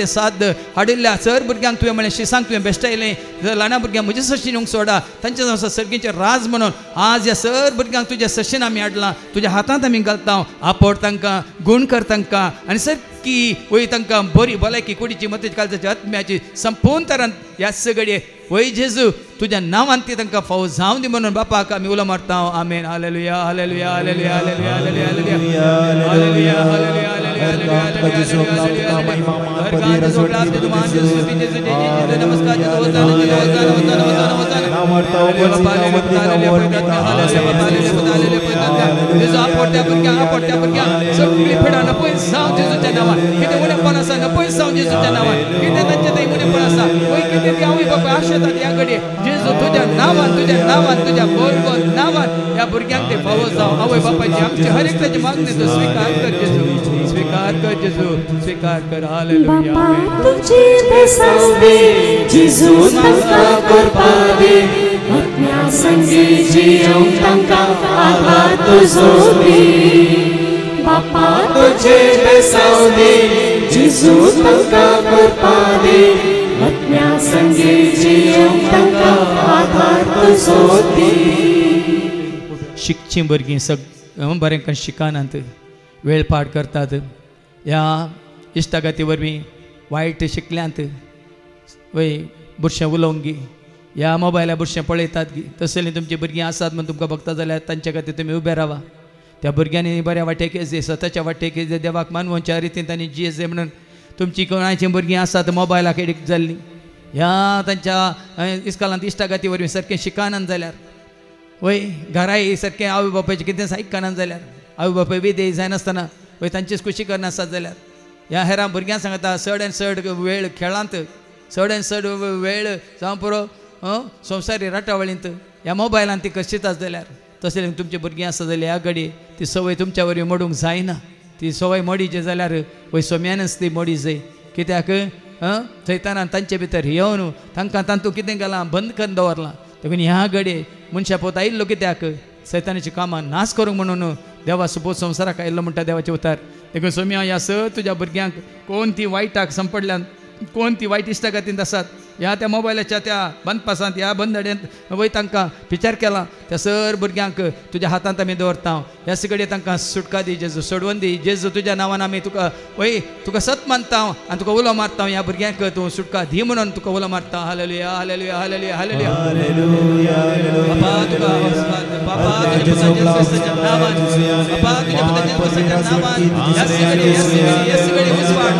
साद हाडिल्ल्या सर भुरग्यांक तुवें म्हळें शिसांक तुवें बेश्टायलें ल्हान भुरग्यांक म्हजे सशीन सोडा तांच्या सर्गीचे राज म्हणून आज ह्या सर भुरग्यांक तुज्या सशीन आमी हाडलां तुज्या हातांत आमी घालता आपोड तांकां गुण कर तांकां आनी सारकी वय तांकां बरी भलायकी कुडीची मतीची काळजाची आत्म्याची संपूर्ण तरान ह्या सगळे वय जेजू तुज्या नांवान ती तांकां फावो जावं दी म्हणून बापाक आमी उलो मारता आमेन हालेलुया हालेलुया हालेलुया हालेलुया हालेलुया हालेलुया हालेलुया जेजू तुझ्या नावान तुझ्या बोल नावान या भुरग्यांक ते फावो जावं आवय बापायची आमची हर एकल्याची मागणी तूं स्वीकार कर जेजू स्वीकार कर हालेलुया बापा तुझे बेसावले जेजू तांकां करपा दे आत्म्या संगी जियोंक तांकां आदार तुजो दी बापा तुझे बेसावले जेजू तांकां करपा दे आत्म्या संगी जियोंक तांकां आदार तुजो दी शिकचीं भुरगीं बरें करून शिकनात वेळ पाड करतात ह्या इश्टागती वरवीं वायट शिकल्यांत वय बुरशें उलोवंक गी ह्या मोबायलार बुरशें पळयतात गी तसलीं तुमचीं भुरगीं आसात म्हूण तुमकां बघता जाल्यार तांचे खातीर तुमी उबे रावा त्या भुरग्यांनी बऱ्या वाटेक येजे स्वताच्या वाटेक येजे देवाक मानवच्या रितीन तांणी जियेजे म्हणून तुमची कोणाचीं भुरगीं आसात मोबायलाक एडिक्ट जाल्लीं ह्या तांच्या इस्कॉलांत इश्टागती वरवीं सारकें शिकनात जाल्यार वय घराय सारकें आवय बापायचें कितेंच आयकनात जाल्यार आवय बापाय विदेय जायनासतना वय तांचीच खुशी करनासतात जाल्यार ह्या हेरां भुरग्यांक सांगता चड वेळ खेळांत चड वेळ जावं पुरो संवसारी राटावळींत ह्या मोबायलांत ती कशीत जाल्यार तशें तुमची भुरगीं आसा जाल्यार ह्या घडये ती संवय तुमच्या वरवीं मोडूंक जायना ती संवय मोडीची जाल्यार वय सोम्यानच ती मोडी जाय कित्याक सैतानान तांचे भितर येवन तांकां तांतूं कितें केलां बंद करून दवरलां देखून ह्या घडये मनशा पोत आयिल्लो कित्याक सैतानाची कामां नाश करूंक म्हणून देवा सुपोज संवसाराक आयिल्लो म्हणटा देवाचे उतार देखून सोम्या ह्या तुज्या भुरग्यांक कोण ती वायटाक संपडल्यान कोण ती वायट इश्टागतींत आसात ह्या त्या मोबायलाच्या त्या बंद पासांत ह्या बंद अड्यांत वय तांकां विचार केला त्या सर भुरग्यांक तुज्या हातांत आमी दवरता ह्या सगळे तांकां सुटका दी जेजू सोडवून दी जेजू तुज्या नांवान आमी तुका सत मानता आनी तुका उलो मारता ह्या भुरग्यांक तूं सुटका दी म्हणून तुका उलो मारता हालेलुया हालेलुया हालेलुया हालेलुया बापा तुका बापा तुज्या पुताच्या नांवान बापा तुज्या पुताच्या नांवान ह्या सगळे उजवाड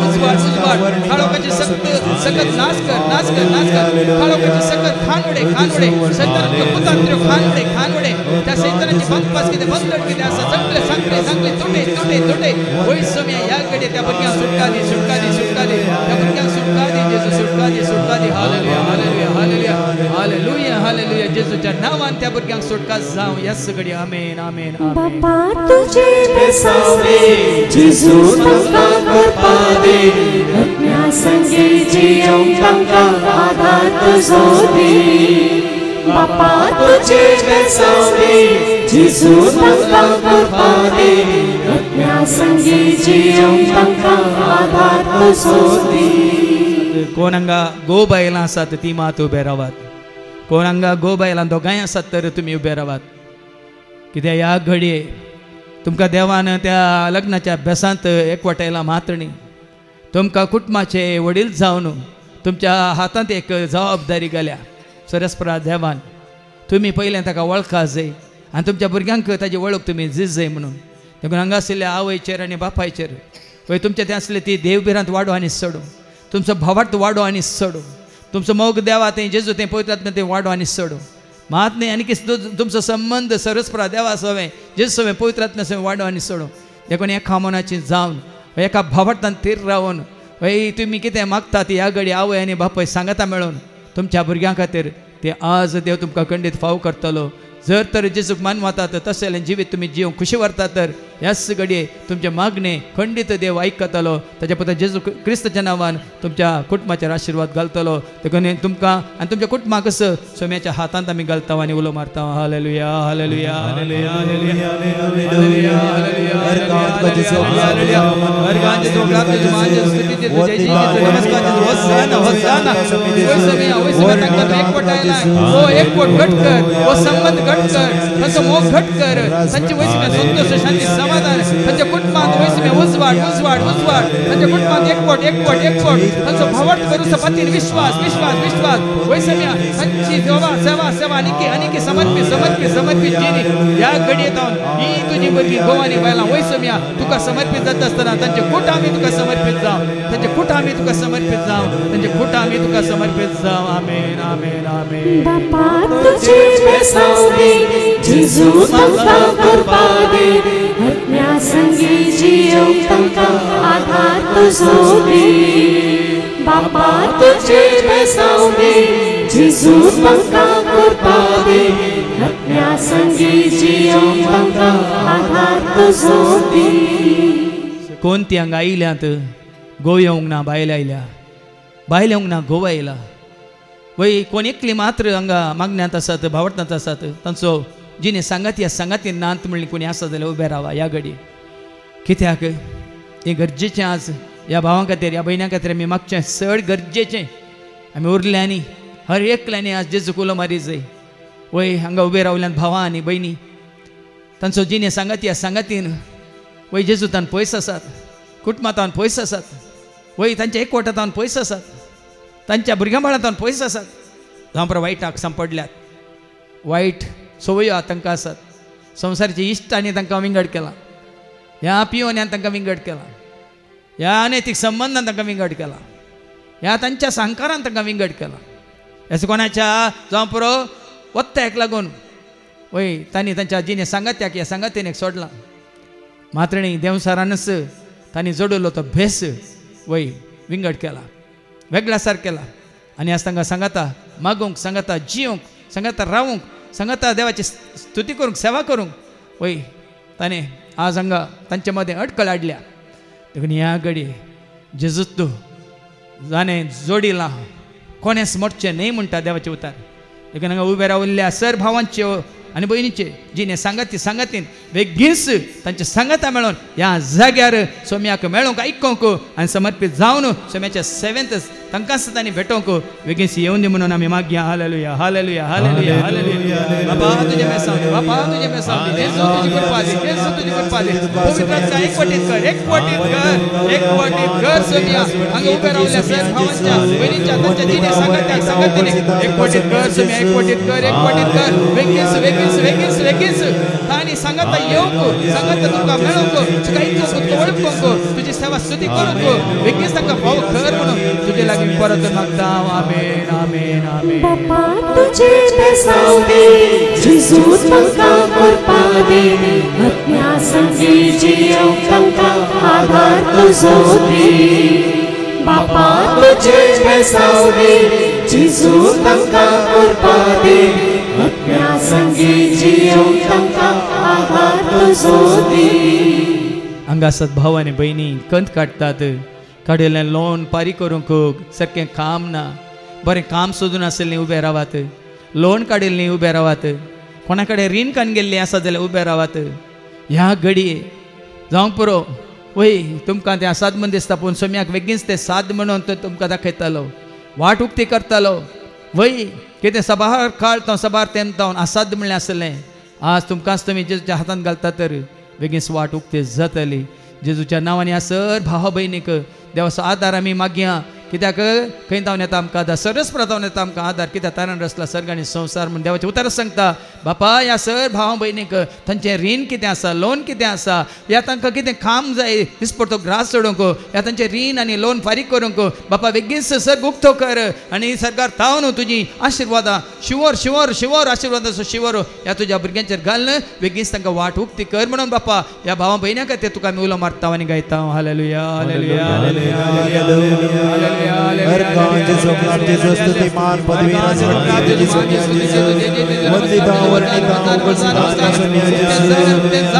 काळोखाची सकत नाश कर काळोखाची सकत खानवडे सैतानाचे कुतांत्र्य खानवडे त्या सैतानाची बंदपास कितें बंदड कितें आसा सगळे तोटे वय सोम्या ह्या घडये त्या भुरग्यांक सुटका दी त्या भुरग्यांक सुटका दी हालेलुया जेजूच्या नांवान त्या भुरग्यांक सुटका जावं ह्या सगळे आमेन आमेन आमेन बापा तुझे बेसावले जेजू तांकां करपा दे आत्म्या संगी जियोंक तांकां आदार तुजो दी बापा तुझे बेसावले जेजू तांकां करपा दे आत्म्या संगी जियोंक तांकां आदार तुजो दी कोण हांगा गो बायलां आसात ती मात उबे रावात. कोण हांगा गो बायलां दोगांय आसात तर तुमी उबे रावात. कित्याक ह्या घडये तुमकां देवान त्या लग्नाच्या अभ्यासांत एकवटायला मात्रणी. तुमकां कुटुंबाचे वडील जावन तुमच्या हातांत एक जबाबदारी घाल्या सरस्परा देवान. तुमी पयलें ताका वळखा जाय आनी तुमच्या भुरग्यांक ताची वळख तुमी दिस जाय म्हणून. देखून हांगा आशिल्ल्या आवयचेर आनी बापायचेर पळय तुमचे ते आसले ती देवबिरांत वाडो आनी सडो. तुमचो भावार्थ वाडो आनी सडो. तुमचो मोग देवा तें जेजू तें पवित्र आत्मा तें वाडो आनी सडो. मात न्ही आनी तुमचो संबंध सरस्परा देवा सवें जेजू सवें पवित्र आत्मा सवें वाडो आनी सडो. देखून एका मनाची जावन एका भावार्थान थीर रावन हय तुमी कितें मागतात ह्या घडी आवय आनी बापाय सांगाता मेळोन तुमच्या भुरग्यां खातीर ते आज देव तुमकां खंडीत फाव करतलो. जर तर जेजूक मान वतात तशें जाल्यार जिवीत तुमी जिवंक खुशी व्हरतात तर ह्याच घडये तुमचे मागणे खंडीत देव आयकतलो. ताच्या पुता जेजू क्रिस्ताच्या नांवान तुमच्या कुटुंबाचेर आशिर्वाद घालतलो. देखून तुमकां आनी तुमच्या कुटुंबाक सोम्याच्या हातांत आमी घालता आनी उलो मारता. हालेलुया हालेलुया हालेलुया हालेलुया हालेलुया हालेलुया अर्गांचे जोगलाचे जुमाचे स्तुतीचे तुझे जी नमस्कार होसाना होसाना ओय समय तांकां एकवटायला ओ एकवट घट कर ओ संबंध घट कर तांचो मोग घट कर तांचे वयसम्या संतोष शांती समाधान तांच्या कुटुंबांत वयसम्या उजवाड उजवाड उजवाड तांच्या कुटुंबांत एकवट एकवट एकवट तांचो भावार्थ करूस पतीन विश्वास विश्वास विश्वास वयसम्या तांची सेवा सेवा सेवा आनीक समर्पित समर्पित समर्पित जिणी ह्या घडयेंत ही तुजी भुरगीं गोवानी बायलां वयसम्या तुका समर्पित जाता आसतना तांचे कुट आमी तुका समर्पित जावं तांचे कुट आमी तुका समर्पित जावं तांचे कुट आमी तुका समर्पित जावं. आमेन आमेन आमेन. बापा तुझे बेसावदे जेजू तांकां करपा दे आत्म्या संगी जियोंक तांकां आधार तुजो दे. बापा तुझे बेसावदे जेजू तांकां करपा दे आत्म्या संगी जियोंक तांकां आधार तुजो दे. कोण ती हांगा आयल्यांत गोव येवंक ना बायल आयल्या बायल येवंक ना गोवा आयला. वय कोण एकली मात्र हांगा मागण्यांत आसात भावर्थांत आसात तांचो जिणे सांगाती ह्या सांगाती नांत म्हणली कोणी आसा जाल्यार उबे रावा ह्या घडये. कित्याक हें गरजेचें आज ह्या भावां खातीर ह्या भयण्यां खातीर आमी मागचें चड गरजेचें. आमी उरल्यांनी हर एकल्यांनी आज जेजूक उलो मारी जाय. वय हांगा उबे रावल्यान भावां आनी भयणी तांचो जिणे सांगाती ह्या सांगातीन वय जेजूतान पयस आसात कुटुंबांतान पयस आसात वय तांच्या एकवटांतान पयस आसात तांच्या भुरग्यां बाळांतान पयस आसात. जावं पर वायटाक सांपडल्यात वायट सवयो तांकां आसात. संवसाराचे इश्टांनी तांकां विंगड केला. ह्या पियोन्यान तांकां विंगड केला. ह्या अनैतीक संबंधान तांकां विंगड केला. ह्या तांच्या सांकारान तांकां विंगड केला. हें कोणाच्या जावं पुरो वत्त्याक लागून वय तांणी तांच्या जिणे सांगात्याक ह्या सांगातीन एक सोडला. मात्रणी देवसारानच तांणी जोडलो तो भेस वय विंगड केला वेगळा सार केला. आनी आज तांकां सांगाता मागूंक सांगाता जियोंक सांगाता रावूंक सांगाता देवाची स्तुती करूंक सेवा करूंक वय ताणें आज हांगा तांचे मदें अडखळ हाडल्या. देखून ह्या घडये जेजूत जाणें जोडिलां कोणेंच मोडचें न्हय म्हणटा देवाचें उतार. देखून हांगा उबे राविल्ल्या सर भावांचे आनी भयणीचे जिणे सांगातीन बेगीनच तांचे सांगाता मेळोन ह्या जाग्यार सोम्याक मेळोंक आयकोंक आनी समर्पीत जावन सोम्याच्या सेवेंत तांकांच तांणी भेटोंक बेगीन येवन दी म्हणून आमी मागया. हालेलुया हालेलुया हालेलुया हालेलुया. बाबा तुजे मेसावदी बाबा तुजे मेसावदी जेजू तुजी कृपा दे जेजू तुजी कृपा दे पवित्र आत्मा एकवटीत कर एकवटीत कर सोम्या हांगा उबे रावल्या सर भावांच्या भयणीच्या तांच्या जिणे सांगातीन एकवटीत कर सोम्या एकवटीत कर वेगीस वेगीस तांणी सांगाता येवंक सांगाता तुका मेळोंक तुका आयकोंक तुका वळखोंक तुजी सेवा स्तुती करूंक वेगीस तांकां फाव कर म्हणून तुजे लागीं परत मागता. आमेन आमेन आमेन. बापा तुझे बेसावदे जेजू तांकां करपा दे आत्म्या संगी जियोंक तांकां आधार तुजो दे. बापा तुझे बेसावदे जेजू तांकां करपा दे आत्म्या संगी जियोंक तांकां आधार तुजो दे. हांगा आसात भाव आनी भयणी कंत काडटात काडिल्लें लोन पारी करूंक सारकें काम ना बरें काम सोदून आसलें उबे रावात लोन काडिल्लीं उबे रावात कोणा कडेन रीण कान गेल्लीं आसा जाल्यार उबे रावात. ह्या घडये जावं पुरो वय तुमकां तें साद म्हण दिसता पूण सोम्याक बेगीनच तें साद म्हणून तो तुमकां दाखयतालो वाट उक्ती करतालो वय कितें सबार काळ सबार तेमतावन असाध्य म्हणलें आसलें आज तुमकांच तुमी जेजूच्या हातांत घालता तर बेगीन वाट उक्ती जातली जेजूच्या नांवांनी ह्या सर भाव भयणीक देवाचो आदार आमी मागया कित्याक खंय जावन येता आमकां आदार सरस्पर जावन येता आमकां आदार कित्याक तारण रचला सर्ग आनी संवसार म्हण देवाचें उतर सांगता बापा ह्या सर भाव भयणीक तांचें रीण कितें आसा लोन कितें आसा ह्या तांकां कितें काम जाय दिसपडतो ग्रास सोडूंक ह्या तांचें रीण आनी लोन फारीक करूंक बापा बेगीनच सर्ग उक्तो कर आनी सरकार ताव न्हू तुजी आशिर्वादा शिवर शिवर शिवर आशिर्वादाचो शिवर ह्या तुज्या भुरग्यांचेर घाल बेगीनच तांकां वाट उक्ती कर म्हणून बापा ह्या भावा भयण्या खातीर तुका आमी उलो मारता आनी गायता हालेलुया हालेलुया हालेलुया हर कांच सोमनाथ जेजू स्तुति मान पदवी राजवंत जेजू वंदिता वर्णिता उपस्थिता सुनिया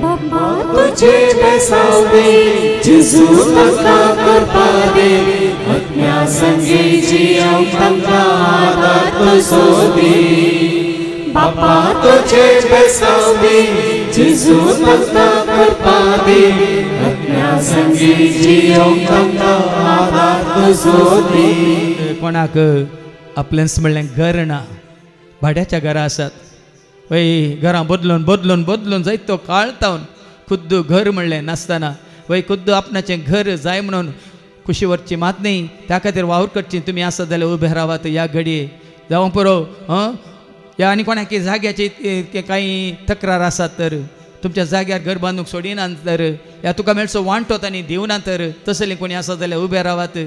बापा तुझे बसावे जेजू तुका कृपा दे आत्म्या संगी जियेव तांकां आदार तुजो दी बापा तुझे बसावे जेजू तुका कृपा दे आत्म्या संगी जियेव तांकां आदार तुजो दी कोणाक आपलेंच म्हणलें घर ना भाड्याच्या घरा आसात वय घरां बदलून बदलून बदलून जायत तो काळ तावन खुद्द घर म्हणलें नासतना वय खुद्द आपणाचें घर जाय म्हणून खुशी व्हरची मात न्ही त्या खातीर वावर करची तुमी आसत जाल्यार उबे रावात ह्या घडये जावं पुरो ह्या आनी कोणाक जाग्याची कांय तक्रार आसात तर तुमच्या जाग्यार घर बांदूंक सोडिनात तर ह्या तुका मेळचो वांटो तांणी दिवना तर तसलें कोणी आसत जाल्यार उबे रावात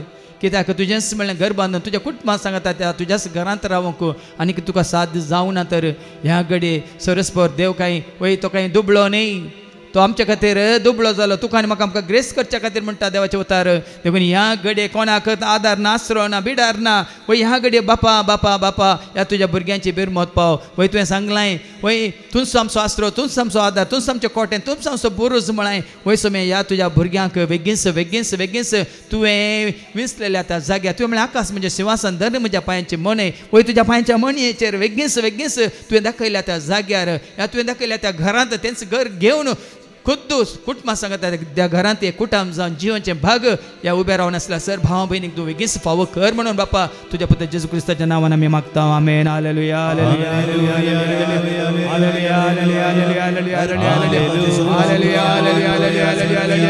कित्याक तुजेंच म्हणलें घर बांदून तुज्या कुटुंबाक सांगता त्या तुज्याच घरांत रावूंक आनी तुका साद जावना तर ह्या घडये सरस्पर देव कांय वय तो कांय दुबळो न्ही तो आमच्या खातीर दुबळो जालो तुका आनी म्हाका आमकां ग्रेस करच्या खातीर म्हणटा देवाचें उतार देखून ह्या घडये कोणाक आदार ना आसरो ना बिडार ना वय ह्या घडये बापा बापा बापा ह्या तुज्या भुरग्यांची बिरमोत पाव वय तुवें सांगलाय वय तूंच आमचो आसरो तूंच आमचो आदार तूंच आमचें कोटें तूंच आमचो बुरूज म्हळाय वय सोमे ह्या तुज्या भुरग्यांक बेगीनच बेगीनच बेगीनच तुवें विसलेल्या त्या जाग्यार तुवें म्हळें आकाश म्हणजे सिंहासन धर म्हज्या पांयांची मणे वय तुज्या पांयांच्या मणयेचेर बेगीनच बेगीनच तुवें दाखयल्या त्या जाग्यार ह्या तुवें दाखयल्या त्या घरांत तेंच घर घेवन खुद्दूस कुटुंबा सांगता त्या घरांत एक कुटुंब जावन जिवनचे भाग ह्या उबे रावन आसल्या सर भाव भयणीक तूं बेगीच फावो कर म्हणून बापा तुज्या पुत्र जेजू क्रिस्ताच्या नांवान आमी मागता आमेन हालेलुया हालेलुया हालेलुया हालेलुया हालेलुया हालेलुया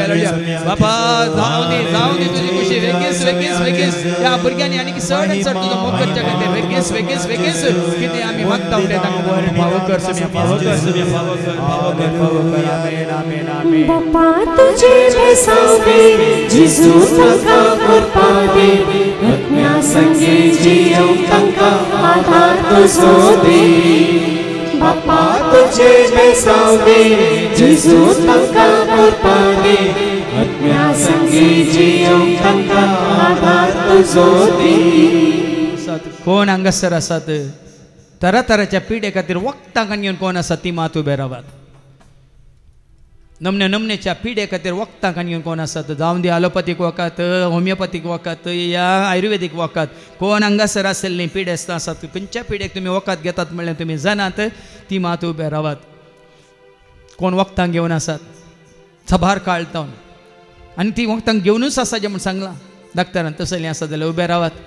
हालेलुया बापा जावं दी तुजी खुशी बेगीच बेगीच बेगीच ह्या भुरग्यांनी आनी चड चड तुजो मोग करच्या खातीर बेगीच बेगीच बेगीच कितें आमी मागता उलय तांकां फावो कर समी फावो कर समी फावो कर फावो कर फावो कर आमेन बापा तुझे बसावे जेजू तुका कृपा दे आत्म्या संगी जियेव तांकां आदार तुजो दी बापा तुझे बसावे जेजू तुका कृपा दे आत्म्या संगी जियेव तांकां आदार तुजो दी कोण हांगासर आसात तरातराच्या पिढे खातीर वखदां घेवन कोण आसा ती मात उबे रावात नमने नमनेच्या पिढे खातीर वखदां घेवन कोण आसात जावं दी आलोपॅथीक वखद होमिओपॅथीक वखद या आयुर्वेदीक वखद कोण हांगासर आसली पिढे आसात खंयच्या पिढेक तुमी वखद घेतात म्हणलें तुमी जाणात ती मात उबे रावात कोण वखदां घेवन आसात सभार काळ तावन आनी ती वखदां घेवनूच आसा जें म्हण सांगलां डॉक्टरान तसलीं आसा जाल्यार उबे रावात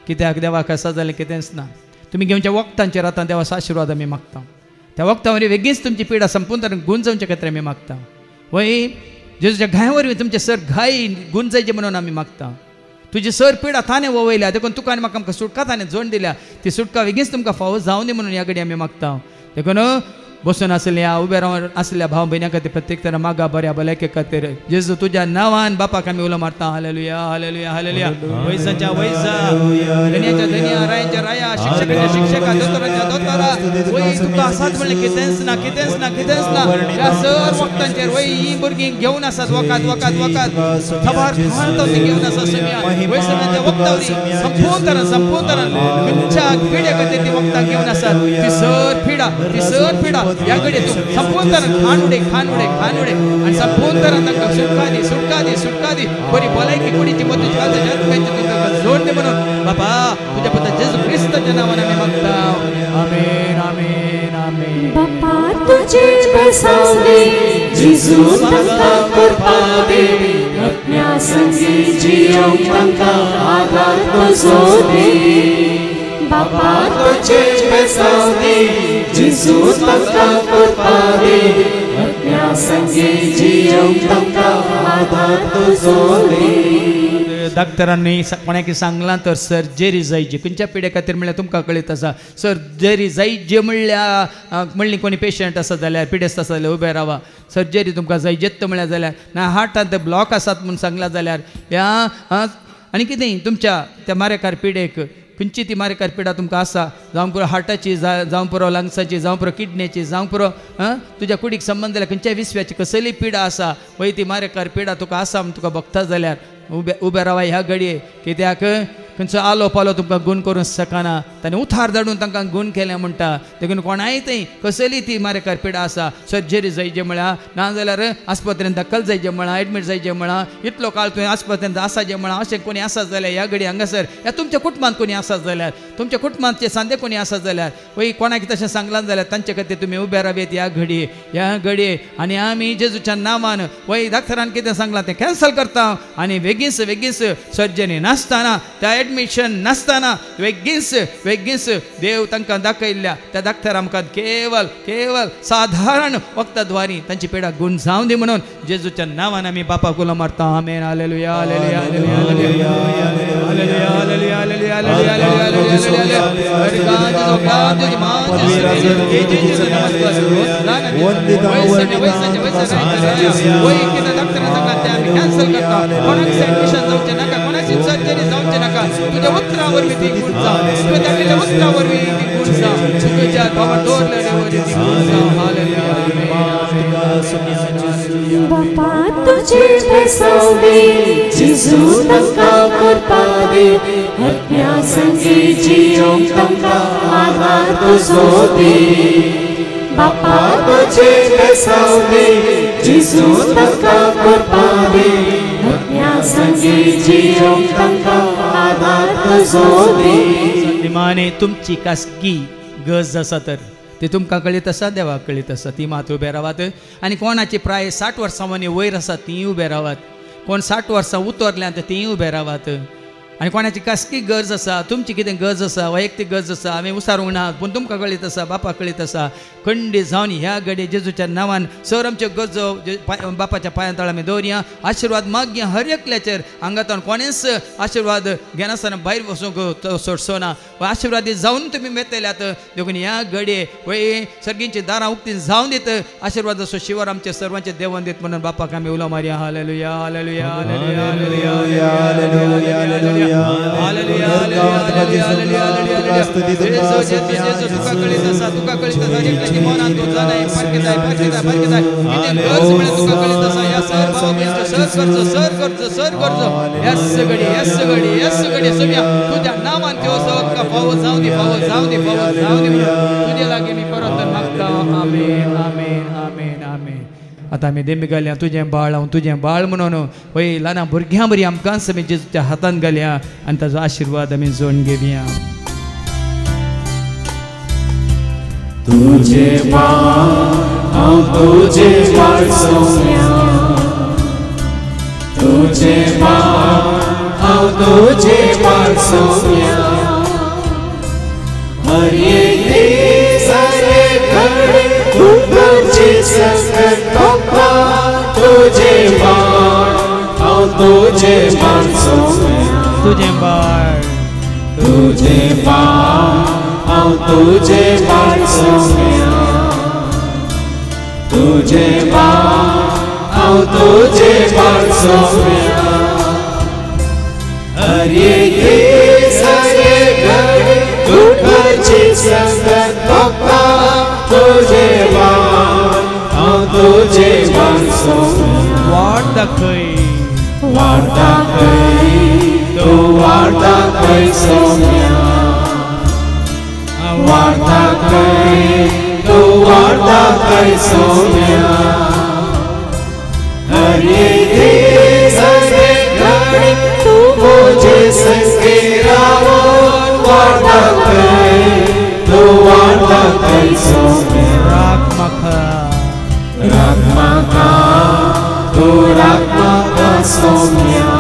कित्याक देवाक आसा जाल्यार कितेंच ना तुमी घेवच्या वखदांचेर आतां देवाचो आशिर्वाद आमी मागता त्या वखदां वरवीं बेगीच तुमची पिडा संपून तरेन गुंजवचे खातीर आमी मागता वय जेजूच्या घाय वरवीं तुमचे सर घाय गुंजयचे म्हणून आमी मागता तुजी सर पिडा ताणें ववयल्या देखून तुका आनी म्हाका आमकां सुटका ताणें जोड दिल्या ती सुटका बेगीच तुमकां फावो जावं दी म्हणून ह्या घडी आमी मागता देखून बसून आसल्या उबे रावन आसल्या भाव भयण्यां खातीर प्रत्येक तरा मागा बऱ्या भलायके खातीर जेजू तुज्या नांवान बापाक आमी उलो मारता हालेलुया हालेलुया हालेलुया वैसाच्या वैसा धन्याच्या धन्या रायाच्या राया शिक्षकाच्या शिक्षका दोतोराच्या दोतोरा वय तुका आसात म्हणलें कितेंच ना कितेंच ना कितेंच ना ह्या सर वखदांचेर वय ही भुरगीं घेवन आसात वखद वखद वखद खबर खाण ती घेवन आसा समिया वय सगळ्या वखदावरी संपूर्ण तरान खंयच्या पिढे खातीर ती वखदां घेवन आसात ती सर पिडा या घडी तू संपूर्ण खानुडे खानुडे खानुडे आणि संपूर्ण तांकां सुटका दी बरी भलायकी कुडीची मदत घालता जगपायची तू तांकां जोड दे म्हणून बाबा तुझ्या पुत्र जेजू ख्रिस्ताच्या नावान आमी मागता आमेन आमेन आमेन बापा तुझे बसावे जेजू तांकां कृपा दे आपल्या संगी जियोंक तांकां आदार तुजो दे बापा तुझे बसावे जेजू तांकां कृपा दे आपल्या संगी जियोंक तांकां आदार तुजो दे डॉक्टरांनी कोणाक सांगलां तर सर्जरी जायची खंयच्या पिड्या खातीर म्हणल्यार तुमकां कळीत आसा सर्जरी जायची म्हणली कोणी पेशंट आसा जाल्यार पिडेस्त आसा जाल्यार उबे रावा सर्जरी तुमकां जायजेत म्हळ्यार जाल्यार ना हार्टांत ब्लॉक आसात म्हूण सांगला जाल्यार ह्या आनी कितें तुमच्या त्या मारेकार पिडेक खंयची ती मारेकार पिडा तुमकां आसा जावं पुरो हार्टाची जावं पुरो लंग्साची जावं पुरो किडनीची जावं पुरो तुज्या कुडीक संबंद जाल्यार खंयच्याय विसव्याची कसली पिडा आसा वय ती मारेकार पिडा तुका आसा म्हूण तुका बगता जाल्यार उबे रावा ह्या घडये कित्याक खंयचो आलो पालो तुमकां गूण करूंक शकना ताणें उथार धाडून तांकां गूण केलें म्हणटा देखून कोणाय थंय कसली ती मारेकार पिडा आसा सर्जरी जायचे म्हळ्यार ना जाल्यार आस्पत्रेंत दाखल जायचे म्हळ्यार एडमीट जायचे म्हळ्यार इतलो काळ तुवें आस्पत्रेंत आसाचे म्हळ्यार अशें कोणी आसा जाल्यार ह्या घडी हांगासर ह्या तुमच्या कुटुंबांत कोणी आसा जाल्यार तुमच्या कुटुंबांतचे सांदे कोणी आसा जाल्यार वय कोणाक तशें सांगलां जाल्यार तांचे खातीर तुमी उबे रावेत ह्या घडये आनी आमी जेजूच्या नांवान वय डॉक्टरान कितें सांगलां तें कॅन्सल करता आनी बेगीस सर्जरी नासतना त्या एडमिशन नासतना बेगीस देव तांकां दाखयल्ल्या त्या डॉक्टर आमकां केवल साधारण वक्ताद्वारी तांची पिडा गूण जावं दी म्हणून जेजूच्या नांवान आमी बापाक उलो मारता आमेन हालेलुया हालेलुया हालेलुया हालेलुया हालेलुया हालेलुया हालेलुया कॅन्सल करता कोणाक एडमिशन जावचे नाका कोणाची सर्जरी जावचे नाका तुझ्या उतरावर ती गुण जा तुझ्या उतरावर ती गुण जा तुझ्या भावा डोरलेवर ती गुण जा हालेलुया बापा तुझे बसावे जेजू तांकां कृपा दे आपल्या संगी जियोंक तांकां आदार तुजो दे बापा तुझे बसावे जेजू तांकां कृपा दे आपल्या संगी जियोंक तांकां आदार तुजो दे माने तुमची खासगी गरज आसा तर ती तुमकां कळीत आसा देवाक कळीत आसा ती मात उबे रावात आनी कोणाची प्राय 60 वर्सां वनी वयर आसा तीं उबे रावात कोण 60 वर्सां उतरल्यांत तीं उबे रावात आनी कोणाची खासगी गरज आसा तुमची कितें गरज आसा वैयक्तीक गरज आसा आमी उसारूंक ना पूण तुमकां कळीत आसा बापाक कळीत आसा खंडी जावन ह्या घडये जेजूच्या नांवान सर आमच्यो गरजो बापाच्या पांया तळ आमी दवरया आशिर्वाद मागया हर एकल्याचेर हांगातून कोणेच आशिर्वाद घेनासतना भायर वचूंक सोडचो ना आशिर्वादी जावन तुमी मेळटल्यात देखून ह्या घडये वय सर्गींची दारां उक्ती जावन दीत आशिर्वाद असो शिवर आमचे सर्वांचे देवन दीत म्हणून बापाक आमी उलो मारया हालेलुया हालेलुया हालेलुया हालेलुया हालेलुया हालेलुया हालेलुया हालेलुया तुका कळीत आसा एकल्याची मनांत तूं जाणाय पारकेताय कितें गरज म्हळ्यार तुका कळीत आसा ह्या सर भाव सर करचो ह्याच घडी सोम्या तुज्या नांवान त्यो सगळा फावो जावं दी तुजे लागीं मी परत मागता आमेन आमेन आमेन आमेन आतां आमी देमी घालया तुजें बाळ हांव तुजें बाळ म्हणून वय ल्हान भुरग्यां बरी आमकांच आमी जेजूच्या हातांत घालया आनी ताजो आशिर्वाद आमी जोडून घेवया तुझे बाळ हांव तुझे बाळ सोम्या तुझे बाळ हांव तुझे बाळ सोम्या हर एक दीस हर एक घडी तुझी संगत बाप्पा तुझे बाळ हांव तुझे बाळ सोम्या तुजें बाळ हांव तुझे बाळ सोम्या तुझे बाळ हांव तुझे बाळ सोम्या हर एक दीस हर एक घडी दुःखाची संगत बाप्पा तुझे बाळ हांव तुझे बाळ सोम्या वाट दाखय तूं वाट दाखय सोम्या वाट दाखय तूं वाट सौम्या हरे सरे घड़ी तू मुझे संगे रावो वार्ता कर सौम्या रागमाखा तू रागमाखा सौम्या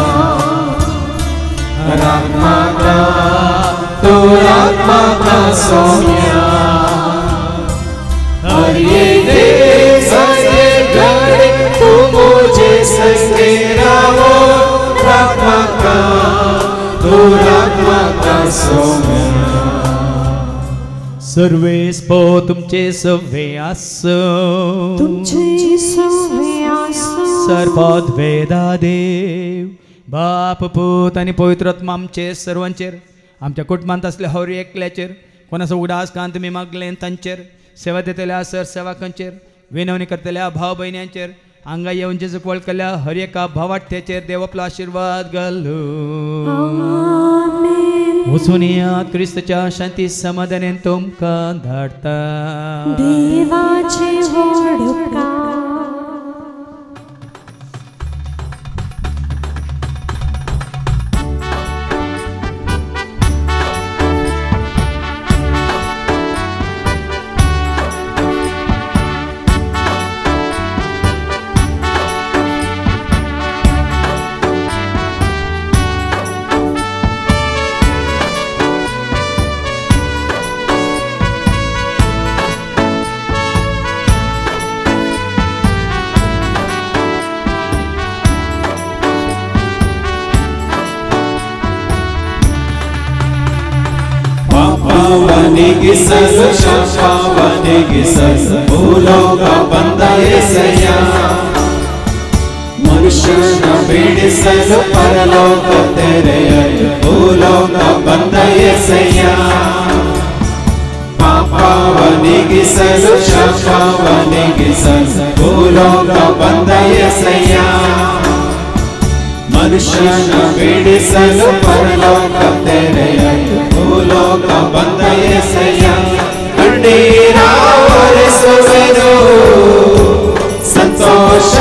तू रागमाखा सौम्या हरे सरे घड़ी तू मुझे संगे रावो रागमाखा तू रागमाखा सौम्या सर्वे स्पो तुमचे सव्वे आसो सर्वोद्वेदा देव बाप पूत आणि पवित्र आत्मा आमचे सर्वांचेर आमच्या कुटुंबांत असले हवरी एकल्याचेर कोणाचो उडास कांत मी मागले तांचेर सेवा दितल्या सर सेवकांचेर विनवणी करतल्या भाव भयण्यांचेर हांगा येवन जेजूक वळखल्या हर एका भावार्थ्याचेर देव आपलो आशीर्वाद घालू वचून यात क्रिस्ताच्या शांती समाधानान तुमकां धाडटा देवाचे व्हड उपकार गिसल शापावने गिसल भूलोका बंद येसया मनुष्यನ ಬಿಡಿಸಲು ಪರಲೋಕ ತೆರೆಯಲು ಭೂಲೋಕ ಬಂದ येसया ಪಾಪವನಿಗಿಸಲು ಶಾಪವನಿಗಿಸಲು ಭೂಲೋಕ ಬಂದ येसया ಮನುಷ್ಯನ ಬಿಡಿಸಲು ಪರಲೋಕ ತೆರೆಯಲು ಭೂಲೋಕ ಬಂದ येसया ಕಣ್ಣೀರಾವರಿಸುವೆನು ಸಂತೋಷ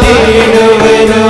ನೀಡುವೆನು